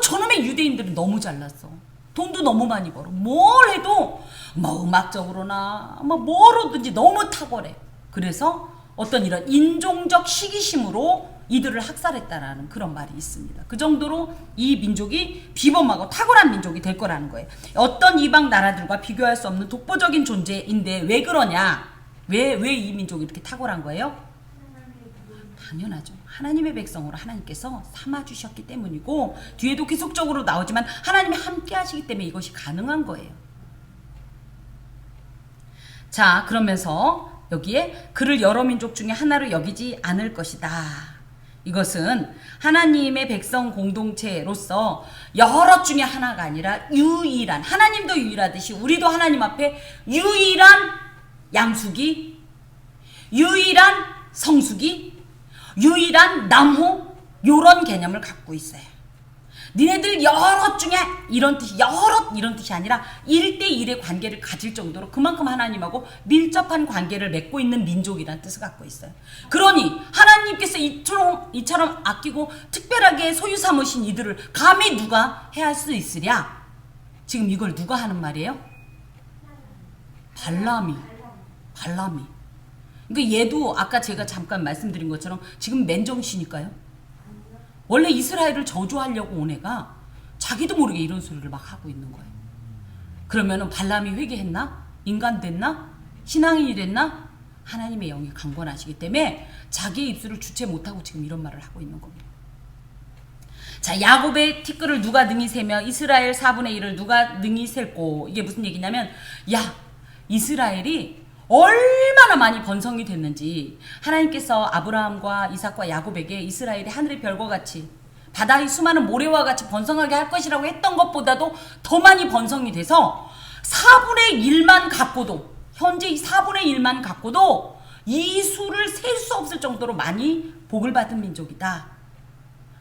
저놈의 유대인들은 너무 잘났어. 돈도 너무 많이 벌어. 뭘 해도 뭐 음악적으로나 뭐 뭐로든지 너무 탁월해. 그래서 어떤 이런 인종적 시기심으로 이들을 학살했다라는 그런 말이 있습니다. 그 정도로 이 민족이 비범하고 탁월한 민족이 될 거라는 거예요. 어떤 이방 나라들과 비교할 수 없는 독보적인 존재인데 왜 그러냐? 왜 이 민족이 이렇게 탁월한 거예요? 당연하죠. 하나님의 백성으로 하나님께서 삼아주셨기 때문이고, 뒤에도 계속적으로 나오지만 하나님이 함께 하시기 때문에 이것이 가능한 거예요. 자, 그러면서 여기에 그를 여러 민족 중에 하나로 여기지 않을 것이다. 이것은 하나님의 백성 공동체로서 여러 중에 하나가 아니라 유일한, 하나님도 유일하듯이 우리도 하나님 앞에 유일한 양수기, 유일한 성수기, 유일한 나무, 요런 개념을 갖고 있어요. 니네들 여러 중에 이런 뜻이, 여러 이런 뜻이 아니라 1대1의 관계를 가질 정도로 그만큼 하나님하고 밀접한 관계를 맺고 있는 민족이라는 뜻을 갖고 있어요. 그러니 하나님께서 이처럼 아끼고 특별하게 소유 삼으신 이들을 감히 누가 해할 수 있으랴? 지금 이걸 누가 하는 말이에요? 발람이. 그러니까 얘도 아까 제가 잠깐 말씀드린 것처럼 지금 맨정신일까요? 원래 이스라엘을 저주하려고 온 애가 자기도 모르게 이런 소리를 막 하고 있는 거예요. 그러면은 발람이 회개했나? 인간 됐나? 신앙인이 됐나? 하나님의 영이 강권하시기 때문에 자기의 입술을 주체 못하고 지금 이런 말을 하고 있는 겁니다. 자, 야곱의 티끌을 누가 능히 세며 이스라엘 4분의 1을 누가 능히 셀고, 이게 무슨 얘기냐면, 야, 이스라엘이 얼마나 많이 번성이 됐는지 하나님께서 아브라함과 이삭과 야곱에게 이스라엘이 하늘의 별과 같이 바다의 수많은 모래와 같이 번성하게 할 것이라고 했던 것보다도 더 많이 번성이 돼서 4분의 1만 갖고도, 현재 이 4분의 1만 갖고도 이 수를 셀 수 없을 정도로 많이 복을 받은 민족이다.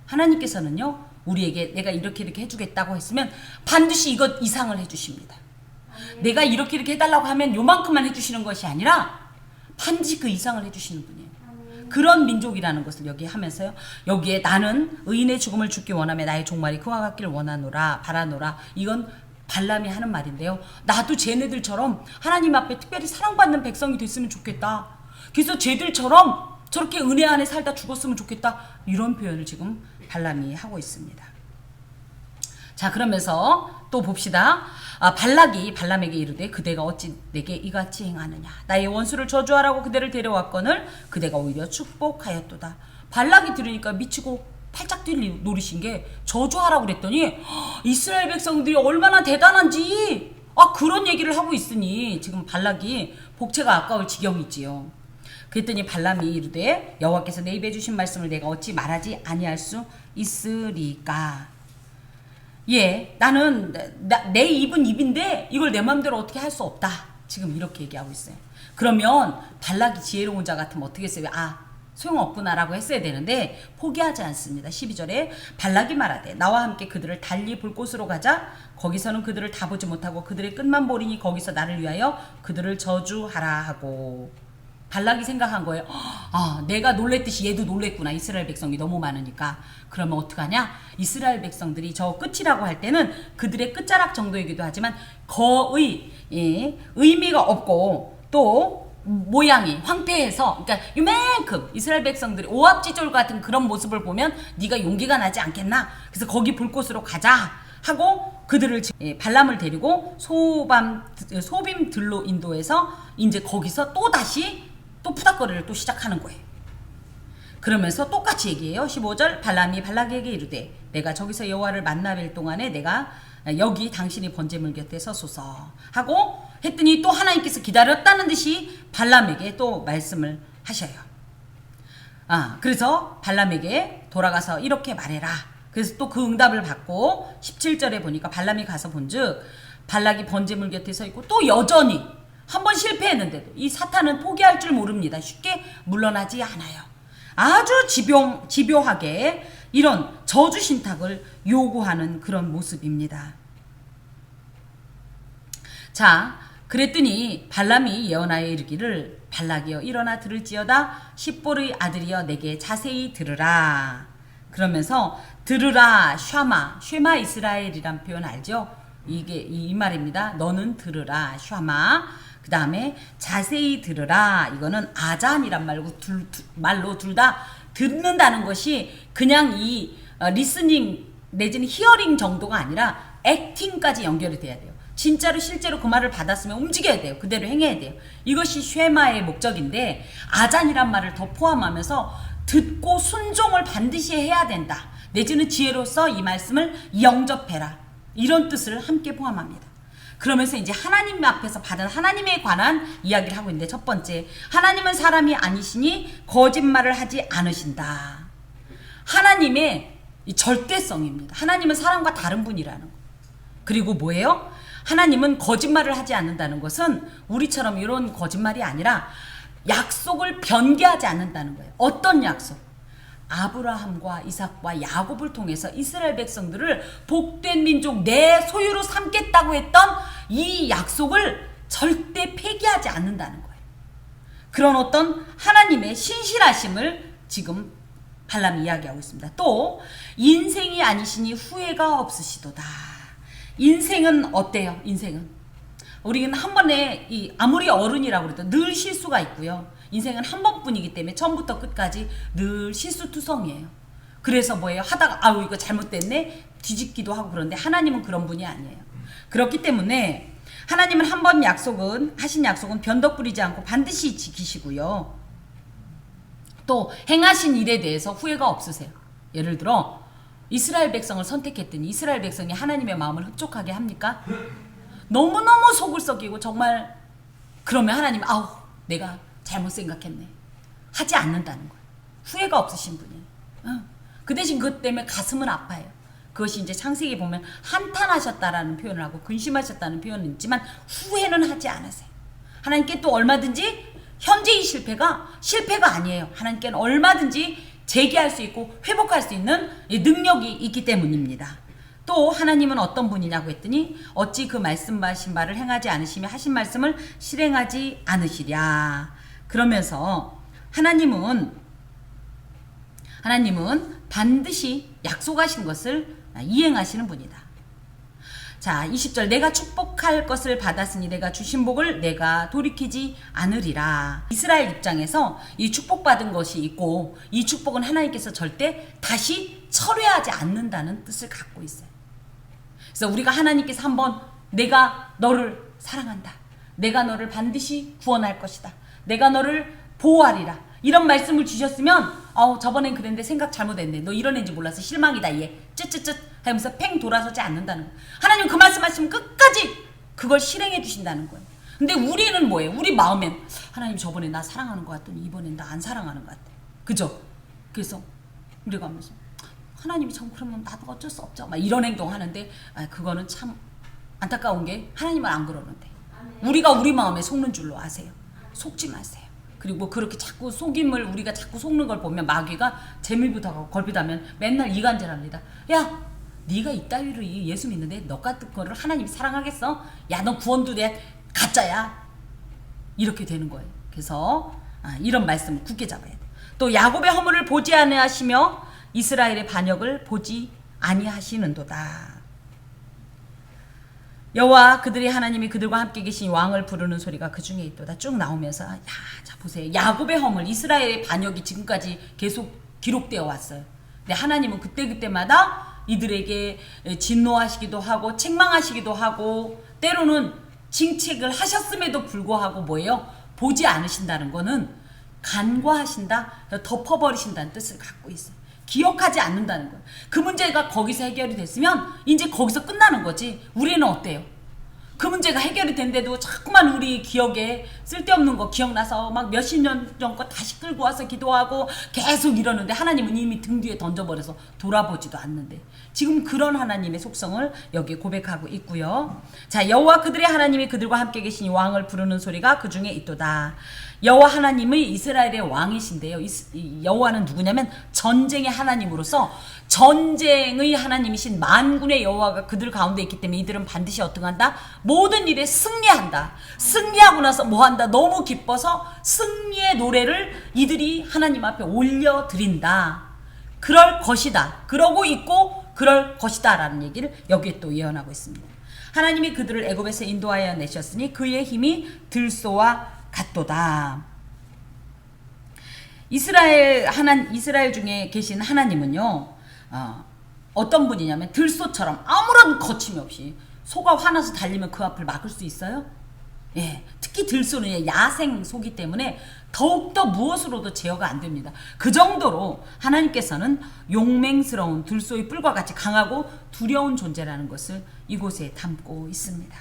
하나님께서는요, 우리에게 내가 이렇게 해주겠다고 했으면 반드시 이것 이상을 해주십니다. 내가 이렇게 해달라고 하면 요만큼만 해주시는 것이 아니라 반드시 그 이상을 해주시는 분이에요. 그런 민족이라는 것을 여기 하면서요, 여기에 나는 의인의 죽음을 죽기 원하며 나의 종말이 그와 같기를 원하노라, 바라노라. 이건 발람이 하는 말인데요, 나도 쟤네들처럼 하나님 앞에 특별히 사랑받는 백성이 됐으면 좋겠다. 그래서 쟤들처럼 저렇게 은혜 안에 살다 죽었으면 좋겠다. 이런 표현을 지금 발람이 하고 있습니다. 자, 그러면서 또 봅시다. 발락이 발람에게 이르되 그대가 어찌 내게 이같이 행하느냐. 나의 원수를 저주하라고 그대를 데려왔거늘 그대가 오히려 축복하였도다. 발락이 들으니까 미치고 팔짝 뛸 노리신 게 저주하라고 그랬더니 이스라엘 백성들이 얼마나 대단한지 그런 얘기를 하고 있으니 지금 발락이 복채가 아까울 지경이지요. 그랬더니 발람이 이르되 여호와께서 내 입에 주신 말씀을 내가 어찌 말하지 아니할 수 있으리까. 예, 나는 내 입은 입인데 이걸 내 마음대로 어떻게 할 수 없다. 지금 이렇게 얘기하고 있어요. 그러면 발락이 지혜로운 자 같으면 어떻게 했어요? 소용없구나라고 했어야 되는데 포기하지 않습니다. 12절에 발락이 말하되 나와 함께 그들을 달리 볼 곳으로 가자. 거기서는 그들을 다 보지 못하고 그들의 끝만 보리니 거기서 나를 위하여 그들을 저주하라 하고. 발락이 생각한 거예요. 내가 놀랬듯이 얘도 놀랬구나. 이스라엘 백성이 너무 많으니까. 그러면 어떡하냐? 이스라엘 백성들이 저 끝이라고 할 때는 그들의 끝자락 정도이기도 하지만 거의 의미가 없고 또 모양이 황폐해서, 그러니까 이만큼 이스라엘 백성들이 오합지졸 같은 그런 모습을 보면 네가 용기가 나지 않겠나? 그래서 거기 볼 곳으로 가자 하고 그들을 발람을 데리고 소빔들로 인도해서 이제 거기서 또 다시 푸닥거리를 또 시작하는 거예요. 그러면서 똑같이 얘기해요. 15절 발람이 발락에게 이르되 내가 저기서 여호와를 만나 뵐 동안에 내가 여기 당신이 번제물 곁에 서소서 하고 했더니 또 하나님께서 기다렸다는 듯이 발람에게 또 말씀을 하셔요. 그래서 발람에게 돌아가서 이렇게 말해라. 그래서 또 그 응답을 받고 17절에 보니까 발람이 가서 본즉 발락이 번제물 곁에 서 있고 또 여전히 한 번 실패했는데도 이 사탄은 포기할 줄 모릅니다. 쉽게 물러나지 않아요. 아주 집요하게 이런 저주 신탁을 요구하는 그런 모습입니다. 자, 그랬더니 발람이 예언하여 이르기를 발락이여 일어나 들을지어다 십볼의 아들이여 내게 자세히 들으라. 그러면서 들으라 쉐마 이스라엘이란 표현 알죠? 이게 이 말입니다. 너는 들으라 쉐마. 그 다음에 자세히 들으라. 이거는 아잔이란 말로 둘 다 듣는다는 것이 그냥 이 리스닝 내지는 히어링 정도가 아니라 액팅까지 연결이 돼야 돼요. 진짜로 실제로 그 말을 받았으면 움직여야 돼요. 그대로 행해야 돼요. 이것이 쉐마의 목적인데 아잔이란 말을 더 포함하면서 듣고 순종을 반드시 해야 된다. 내지는 지혜로서 이 말씀을 영접해라. 이런 뜻을 함께 포함합니다. 그러면서 이제 하나님 앞에서 받은 하나님에 관한 이야기를 하고 있는데, 첫 번째, 하나님은 사람이 아니시니 거짓말을 하지 않으신다. 하나님의 이 절대성입니다. 하나님은 사람과 다른 분이라는 거. 그리고 뭐예요? 하나님은 거짓말을 하지 않는다는 것은 우리처럼 이런 거짓말이 아니라 약속을 변개하지 않는다는 거예요. 어떤 약속? 아브라함과 이삭과 야곱을 통해서 이스라엘 백성들을 복된 민족 내 소유로 삼겠다고 했던 이 약속을 절대 폐기하지 않는다는 거예요. 그런 어떤 하나님의 신실하심을 지금 발람이 이야기하고 있습니다. 또 인생이 아니시니 후회가 없으시도다. 인생은 어때요? 인생은 우리는 한 번에 아무리 어른이라고 그래도 늘 실수가 있고요. 인생은 한 번뿐이기 때문에 처음부터 끝까지 늘 실수투성이에요. 그래서 뭐예요? 하다가 이거 잘못됐네 뒤집기도 하고. 그런데 하나님은 그런 분이 아니에요. 그렇기 때문에 하나님은 한 번 하신 약속은 변덕 부리지 않고 반드시 지키시고요. 또 행하신 일에 대해서 후회가 없으세요. 예를 들어 이스라엘 백성을 선택했더니 이스라엘 백성이 하나님의 마음을 흡족하게 합니까? 너무너무 속을 썩이고 정말 그러면 하나님 아우 내가 잘못 생각했네 하지 않는다는 거예요. 후회가 없으신 분이에요. 그 대신 그것 때문에 가슴은 아파요. 그것이 이제 창세기 보면 한탄하셨다라는 표현을 하고 근심하셨다는 표현은 있지만 후회는 하지 않으세요. 하나님께 또 얼마든지 현재의 실패가 아니에요. 하나님께는 얼마든지 재기할 수 있고 회복할 수 있는 능력이 있기 때문입니다. 또 하나님은 어떤 분이냐고 했더니 어찌 그 말씀하신 바를 행하지 않으시며 하신 말씀을 실행하지 않으시랴. 그러면서 하나님은 반드시 약속하신 것을 이행하시는 분이다. 자, 20절 내가 축복할 것을 받았으니 내가 주신 복을 내가 돌이키지 않으리라. 이스라엘 입장에서 이 축복받은 것이 있고 이 축복은 하나님께서 절대 다시 철회하지 않는다는 뜻을 갖고 있어요. 그래서 우리가 하나님께서 한번 내가 너를 사랑한다. 내가 너를 반드시 구원할 것이다. 내가 너를 보호하리라. 이런 말씀을 주셨으면 저번엔 그랬는데 생각 잘못했네. 너 이런 애인지 몰라서 실망이다 얘. 쯧쯧쯧 하면서 팽 돌아서지 않는다는 거예요. 하나님 그 말씀하시면 끝까지 그걸 실행해 주신다는 거예요. 근데 우리는 뭐예요? 우리 마음엔 하나님 저번에 나 사랑하는 것 같더니 이번엔 나 안 사랑하는 것 같아. 그죠? 그래서 우리가 하면서 하나님이 참 그러면 나도 어쩔 수 없죠. 막 이런 행동 하는데 그거는 참 안타까운 게 하나님은 안 그러는데 우리가 우리 마음에 속는 줄로 아세요. 속지 마세요. 그리고 그렇게 자꾸 속임을 우리가 자꾸 속는 걸 보면 마귀가 재미부터 걸핏하면 맨날 이간질합니다. 야 네가 이따위로 예수 믿는데 너 같은 거를 하나님이 사랑하겠어? 야 너 구원도 돼 가짜야. 이렇게 되는 거예요. 그래서 이런 말씀을 굳게 잡아야 돼. 또 야곱의 허물을 보지 아니하시며 이스라엘의 반역을 보지 아니하시는도다. 여호와 그들의 하나님이 그들과 함께 계신 왕을 부르는 소리가 그 중에 있도다. 쭉 나오면서 자 보세요. 야곱의 허물, 이스라엘의 반역이 지금까지 계속 기록되어 왔어요. 근데 하나님은 그때마다 이들에게 진노하시기도 하고 책망하시기도 하고 때로는 징책을 하셨음에도 불구하고 뭐예요? 보지 않으신다는 거는 간과하신다, 덮어버리신다는 뜻을 갖고 있어요. 기억하지 않는다는 거예요. 그 문제가 거기서 해결이 됐으면 이제 거기서 끝나는 거지. 우리는 어때요? 그 문제가 해결이 된데도 자꾸만 우리 기억에 쓸데없는 거 기억나서 막 몇십 년 전 거 다시 끌고 와서 기도하고 계속 이러는데 하나님은 이미 등 뒤에 던져버려서 돌아보지도 않는데 지금 그런 하나님의 속성을 여기에 고백하고 있고요. 자, 여호와 그들의 하나님이 그들과 함께 계신 왕을 부르는 소리가 그 중에 있도다. 여호와 하나님의 이스라엘의 왕이신데요. 여호와는 누구냐면 전쟁의 하나님으로서 전쟁의 하나님이신 만군의 여호와가 그들 가운데 있기 때문에 이들은 반드시 어떻게 한다? 모든 일에 승리한다. 승리하고 나서 뭐한다? 너무 기뻐서 승리의 노래를 이들이 하나님 앞에 올려드린다. 그럴 것이다. 그러고 있고 그럴 것이다 라는 얘기를 여기에 또 예언하고 있습니다. 하나님이 그들을 애굽에서 인도하여 내셨으니 그의 힘이 들소와 같도다. 이스라엘 중에 계신 하나님은요, 어떤 분이냐면 들소처럼 아무런 거침이 없이 소가 화나서 달리면 그 앞을 막을 수 있어요? 예, 특히 들소는 야생 소기 때문에 더욱더 무엇으로도 제어가 안 됩니다. 그 정도로 하나님께서는 용맹스러운 들소의 뿔과 같이 강하고 두려운 존재라는 것을 이곳에 담고 있습니다.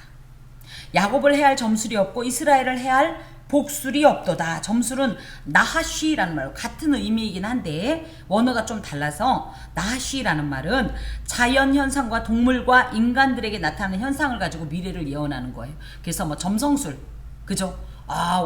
야곱을 해할 점술이 없고 이스라엘을 해할 복술이 없도다. 점술은 나하쉬라는 말로 같은 의미이긴 한데 원어가 좀 달라서 나하쉬라는 말은 자연 현상과 동물과 인간들에게 나타나는 현상을 가지고 미래를 예언하는 거예요. 그래서 뭐 점성술, 그죠?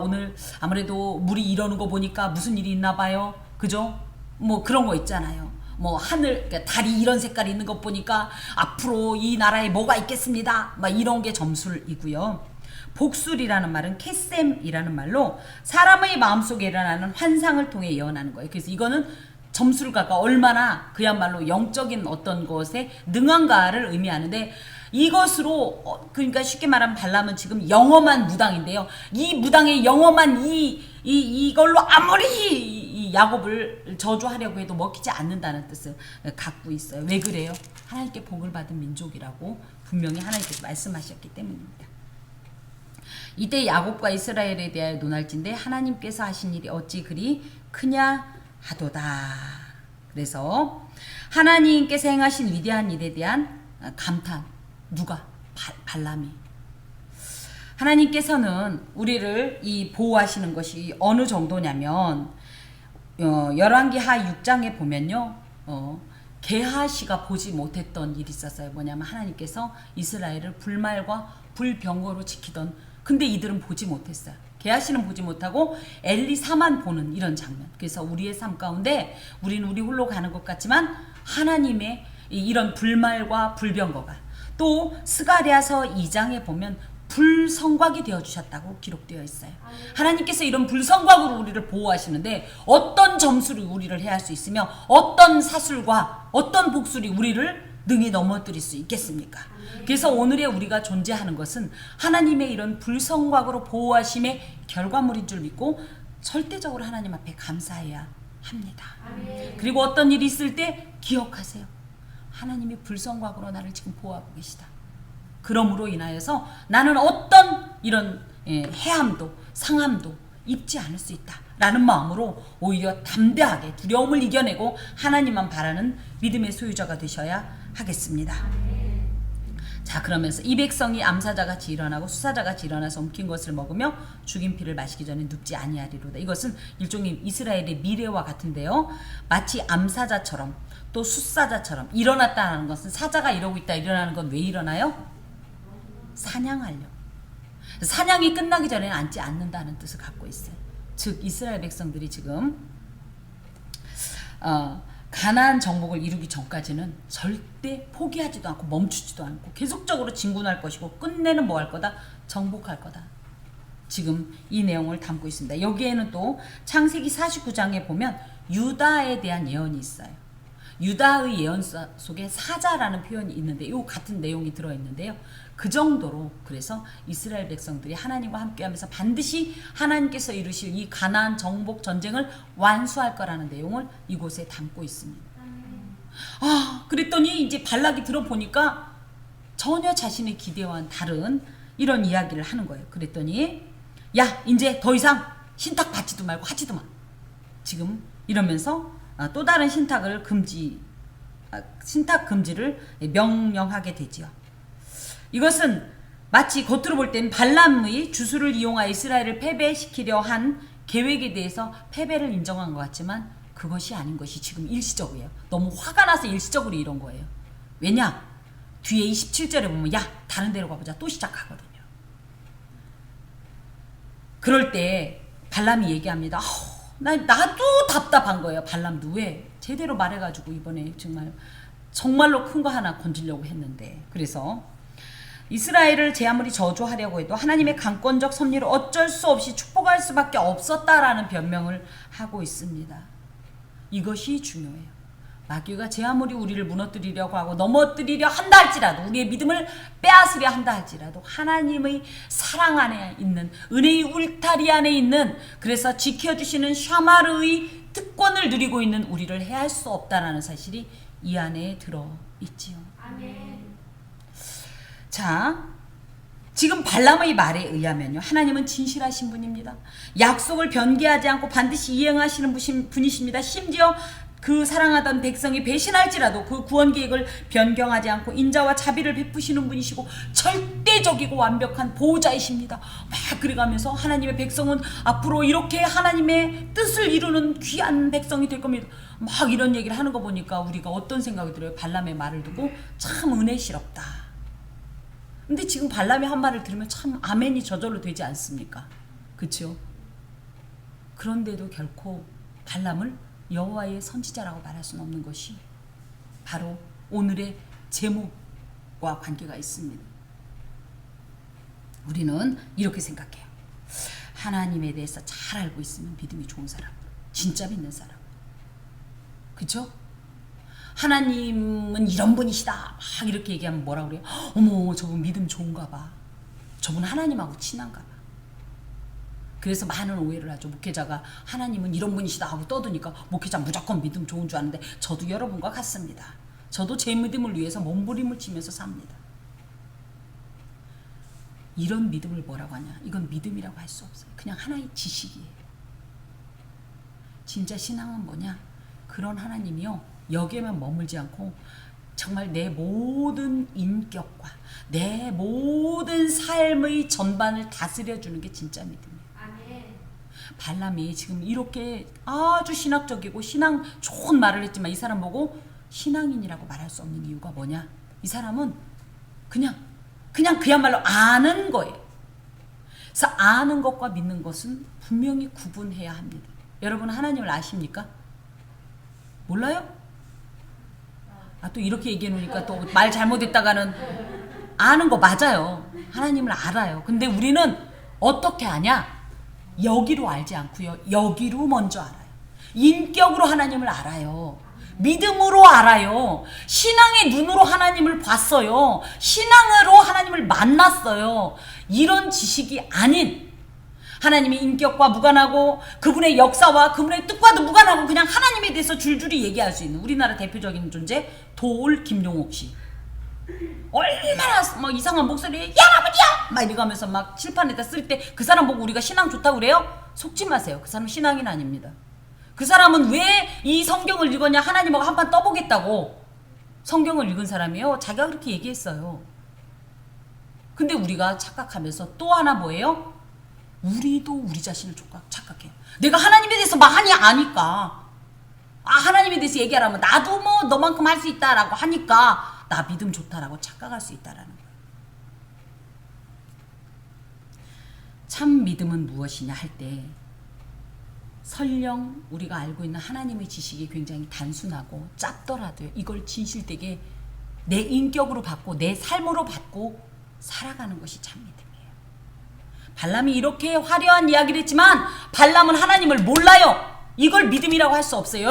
오늘 아무래도 물이 이러는 거 보니까 무슨 일이 있나 봐요. 그죠? 뭐 그런 거 있잖아요. 뭐 하늘, 그러니까 달이 이런 색깔이 있는 것 보니까 앞으로 이 나라에 뭐가 있겠습니다. 막 이런 게 점술이고요. 복술이라는 말은 캐셈이라는 말로 사람의 마음속에 일어나는 환상을 통해 예언하는 거예요. 그래서 이거는 점술가가 얼마나 그야말로 영적인 어떤 것에 능한가를 의미하는데 이것으로 그러니까 쉽게 말하면 발람은 지금 영험한 무당인데요. 이 무당의 영험한 이걸로 아무리 이 야곱을 저주하려고 해도 먹히지 않는다는 뜻을 갖고 있어요. 왜 그래요? 하나님께 복을 받은 민족이라고 분명히 하나님께서 말씀하셨기 때문입니다. 이때 야곱과 이스라엘에 대하여 논할진대 하나님께서 하신 일이 어찌 그리 크냐 하도다. 그래서 하나님께서 행하신 위대한 일에 대한 감탄. 누가? 발람이. 하나님께서는 우리를 이 보호하시는 것이 어느 정도냐면 열왕기하 6장에 보면요. 게하시가 보지 못했던 일이 있었어요. 뭐냐면 하나님께서 이스라엘을 불말과 불병거로 지키던, 근데 이들은 보지 못했어요. 게하시는 보지 못하고 엘리사만 보는 이런 장면. 그래서 우리의 삶 가운데 우리는 우리 홀로 가는 것 같지만 하나님의 이런 불말과 불병거가, 또 스가랴서 2장에 보면 불성곽이 되어주셨다고 기록되어 있어요. 하나님께서 이런 불성곽으로 우리를 보호하시는데 어떤 점수를 우리를 해할 수 있으며 어떤 사술과 어떤 복술이 우리를 능히 넘어뜨릴 수 있겠습니까? 그래서 오늘의 우리가 존재하는 것은 하나님의 이런 불성곽으로 보호하심의 결과물인 줄 믿고 절대적으로 하나님 앞에 감사해야 합니다. 그리고 어떤 일이 있을 때 기억하세요. 하나님이 불성곽으로 나를 지금 보호하고 계시다. 그러므로 인하여서 나는 어떤 이런 해함도 상함도 입지 않을 수 있다 라는 마음으로 오히려 담대하게 두려움을 이겨내고 하나님만 바라는 믿음의 소유자가 되셔야 하겠습니다. 자, 그러면서 이 백성이 암사자같이 일어나고 수사자같이 일어나서 옮긴 것을 먹으며 죽인 피를 마시기 전에 눕지 아니하리로다. 이것은 일종의 이스라엘의 미래와 같은데요. 마치 암사자처럼 또 수사자처럼 일어났다는 것은, 사자가 이러고 있다 일어나는 건 왜 일어나요? 사냥하려. 사냥이 끝나기 전에는 앉지 않는다는 뜻을 갖고 있어요. 즉 이스라엘 백성들이 지금 가나안 정복을 이루기 전까지는 절대 포기하지도 않고 멈추지도 않고 계속적으로 진군할 것이고 끝내는 뭐 할 거다? 정복할 거다. 지금 이 내용을 담고 있습니다. 여기에는 또 창세기 49장에 보면 유다에 대한 예언이 있어요. 유다의 예언 속에 사자라는 표현이 있는데 이 같은 내용이 들어있는데요. 그 정도로 그래서 이스라엘 백성들이 하나님과 함께하면서 반드시 하나님께서 이루실 이 가나안 정복 전쟁을 완수할 거라는 내용을 이곳에 담고 있습니다. 그랬더니 이제 발락이 들어보니까 전혀 자신의 기대와는 다른 이런 이야기를 하는 거예요. 그랬더니 야, 이제 더 이상 신탁 받지도 말고 하지도 마. 지금 이러면서 또 다른 신탁 금지를 명령하게 되지요. 이것은 마치 겉으로 볼 땐 발람의 주술을 이용하여 이스라엘을 패배시키려 한 계획에 대해서 패배를 인정한 것 같지만 그것이 아닌 것이 지금 일시적이에요. 너무 화가 나서 일시적으로 이런 거예요. 왜냐? 뒤에 27절에 보면 야, 다른 데로 가보자 또 시작하거든요. 그럴 때 발람이 얘기합니다. 나도 답답한 거예요. 발람도 왜? 제대로 말해가지고 이번에 정말로 큰 거 하나 건지려고 했는데. 그래서 이스라엘을 제 아무리 저주하려고 해도 하나님의 강권적 섭리를 어쩔 수 없이 축복할 수밖에 없었다라는 변명을 하고 있습니다. 이것이 중요해요. 마귀가 제 아무리 우리를 무너뜨리려고 하고 넘어뜨리려 한다 할지라도, 우리의 믿음을 빼앗으려 한다 할지라도 하나님의 사랑 안에 있는, 은혜의 울타리 안에 있는, 그래서 지켜주시는 샤마르의 특권을 누리고 있는 우리를 해할 수 없다라는 사실이 이 안에 들어있지요. 아멘. 자, 지금 발람의 말에 의하면요, 하나님은 진실하신 분입니다. 약속을 변개하지 않고 반드시 이행하시는 분이십니다. 심지어 그 사랑하던 백성이 배신할지라도 그 구원 계획을 변경하지 않고 인자와 자비를 베푸시는 분이시고 절대적이고 완벽한 보호자이십니다. 막 그래가면서 하나님의 백성은 앞으로 이렇게 하나님의 뜻을 이루는 귀한 백성이 될 겁니다. 막 이런 얘기를 하는 거 보니까 우리가 어떤 생각이 들어요? 발람의 말을 듣고 참 은혜스럽다. 근데 지금 발람이 한 말을 들으면 참 아멘이 저절로 되지 않습니까? 그렇죠? 그런데도 결코 발람을 여호와의 선지자라고 말할 수는 없는 것이 바로 오늘의 제목과 관계가 있습니다. 우리는 이렇게 생각해요. 하나님에 대해서 잘 알고 있으면 믿음이 좋은 사람, 진짜 믿는 사람. 그렇죠? 하나님은 이런 분이시다 막 이렇게 얘기하면 뭐라 그래요? 어머, 저분 믿음 좋은가 봐. 저분 하나님하고 친한가 봐. 그래서 많은 오해를 하죠. 목회자가 하나님은 이런 분이시다 하고 떠드니까 목회자 무조건 믿음 좋은 줄 아는데 저도 여러분과 같습니다. 저도 제 믿음을 위해서 몸부림을 치면서 삽니다. 이런 믿음을 뭐라고 하냐? 이건 믿음이라고 할 수 없어요. 그냥 하나의 지식이에요. 진짜 신앙은 뭐냐? 그런 하나님이요, 여기에만 머물지 않고 정말 내 모든 인격과 내 모든 삶의 전반을 다스려주는 게 진짜 믿음이에요. 발람이 지금 이렇게 아주 신학적이고 신앙 좋은 말을 했지만 이 사람 보고 신앙인이라고 말할 수 없는 이유가 뭐냐? 이 사람은 그냥 그야말로 아는 거예요. 그래서 아는 것과 믿는 것은 분명히 구분해야 합니다. 여러분 하나님을 아십니까? 몰라요? 또 이렇게 얘기해 놓으니까 또 말 잘못했다가는, 아는 거 맞아요. 하나님을 알아요. 근데 우리는 어떻게 아냐? 여기로 알지 않고요, 여기로 먼저 알아요. 인격으로 하나님을 알아요. 믿음으로 알아요. 신앙의 눈으로 하나님을 봤어요. 신앙으로 하나님을 만났어요. 이런 지식이 아닌, 하나님의 인격과 무관하고 그분의 역사와 그분의 뜻과도 무관하고 그냥 하나님에 대해서 줄줄이 얘기할 수 있는 우리나라 대표적인 존재 도올 김용옥 씨. 얼마나 막 이상한 목소리에 여러분이요 막 이러면서 막 칠판에다 쓸 때 그 사람 보고 우리가 신앙 좋다고 그래요? 속지 마세요. 그 사람 신앙인 아닙니다. 그 사람은 왜 이 성경을 읽었냐? 하나님하고 한판 떠보겠다고 성경을 읽은 사람이에요. 자기가 그렇게 얘기했어요. 근데 우리가 착각하면서 또 하나 뭐예요? 우리도 우리 자신을 착각해요. 내가 하나님에 대해서 많이 아니까, 하나님에 대해서 얘기하라면 나도 뭐 너만큼 할 수 있다라고 하니까 나 믿음 좋다라고 착각할 수 있다라는 거예요. 참 믿음은 무엇이냐 할 때, 설령 우리가 알고 있는 하나님의 지식이 굉장히 단순하고 짧더라도 이걸 진실되게 내 인격으로 받고 내 삶으로 받고 살아가는 것이 참 믿음이에요. 발람이 이렇게 화려한 이야기를 했지만 발람은 하나님을 몰라요. 이걸 믿음이라고 할 수 없어요.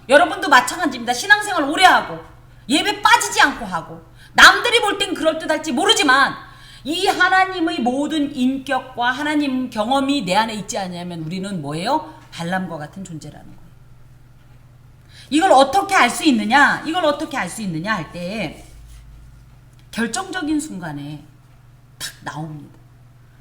여러분도 마찬가지입니다. 신앙생활 오래 하고 예배 빠지지 않고 하고 남들이 볼 땐 그럴듯할지 모르지만 이 하나님의 모든 인격과 하나님 경험이 내 안에 있지 않냐면 우리는 뭐예요? 발람과 같은 존재라는 거예요. 이걸 어떻게 알 수 있느냐? 할 때 결정적인 순간에 탁 나옵니다.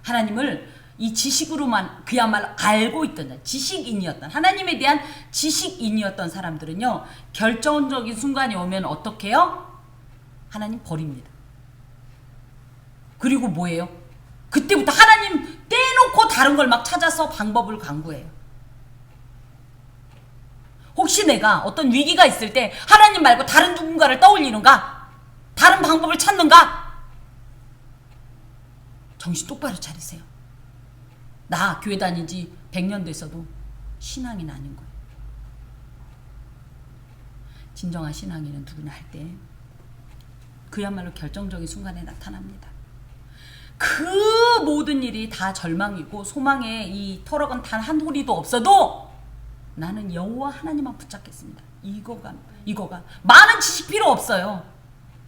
하나님을 이 지식으로만 그야말로 알고 있던, 지식인이었던, 하나님에 대한 지식인이었던 사람들은요, 결정적인 순간이 오면 어떻게 해요? 하나님 버립니다. 그리고 뭐예요? 그때부터 하나님 떼놓고 다른 걸 막 찾아서 방법을 강구해요. 혹시 내가 어떤 위기가 있을 때 하나님 말고 다른 누군가를 떠올리는가? 다른 방법을 찾는가? 정신 똑바로 차리세요. 나 교회 다닌 지 100년 됐어도 신앙인 아닌 거예요. 진정한 신앙인은 누구나 할 때 그야말로 결정적인 순간에 나타납니다. 그 모든 일이 다 절망이고 소망의 이 터럭은 단 한 호리도 없어도 나는 여호와 하나님만 붙잡겠습니다. 이거가 많은 지식 필요 없어요.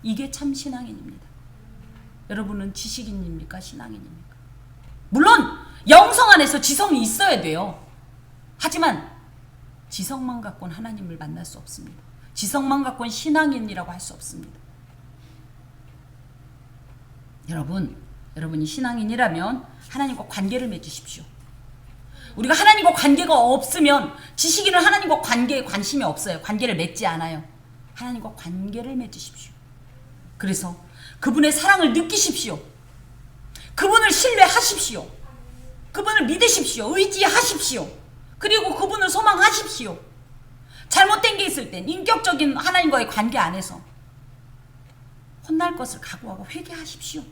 이게 참 신앙인입니다. 여러분은 지식인입니까? 신앙인입니까? 물론 영성 안에서 지성이 있어야 돼요. 하지만 지성만 갖고는 하나님을 만날 수 없습니다. 지성만 갖고는 신앙인이라고 할 수 없습니다. 여러분이 신앙인이라면 하나님과 관계를 맺으십시오. 우리가 하나님과 관계가 없으면, 지식인은 하나님과 관계에 관심이 없어요. 관계를 맺지 않아요. 하나님과 관계를 맺으십시오. 그래서 그분의 사랑을 느끼십시오. 그분을 신뢰하십시오. 그분을 믿으십시오. 의지하십시오. 그리고 그분을 소망하십시오. 잘못된 게 있을 땐 인격적인 하나님과의 관계 안에서 혼날 것을 각오하고 회개하십시오.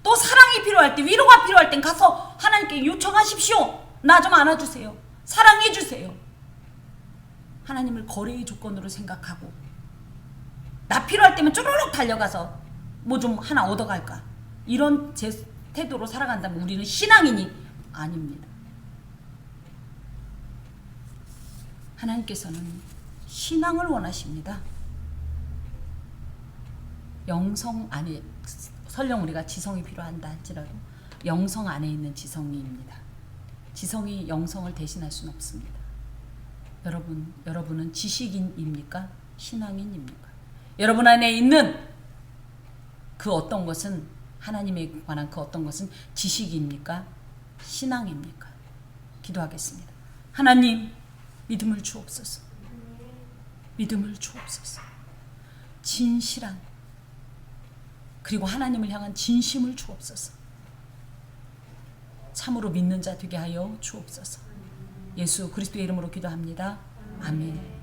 또 사랑이 필요할 때, 위로가 필요할 땐 가서 하나님께 요청하십시오. 나 좀 안아주세요. 사랑해주세요. 하나님을 거래의 조건으로 생각하고 나 필요할 때면 쪼르륵 달려가서 뭐 좀 하나 얻어갈까, 이런 제 태도로 살아간다면 우리는 신앙인이 아닙니다. 하나님께서는 신앙을 원하십니다. 영성 안에, 설령 우리가 지성이 필요한다 할지라도 영성 안에 있는 지성이입니다. 지성이 영성을 대신할 수는 없습니다. 여러분은 지식인입니까? 신앙인입니까? 여러분 안에 있는 그 어떤 것은, 하나님에 관한 그 어떤 것은 지식입니까? 신앙입니까? 기도하겠습니다. 하나님, 믿음을 주옵소서. 믿음을 주옵소서. 진실한 그리고 하나님을 향한 진심을 주옵소서. 참으로 믿는 자 되게 하여 주옵소서. 예수 그리스도의 이름으로 기도합니다. 아멘.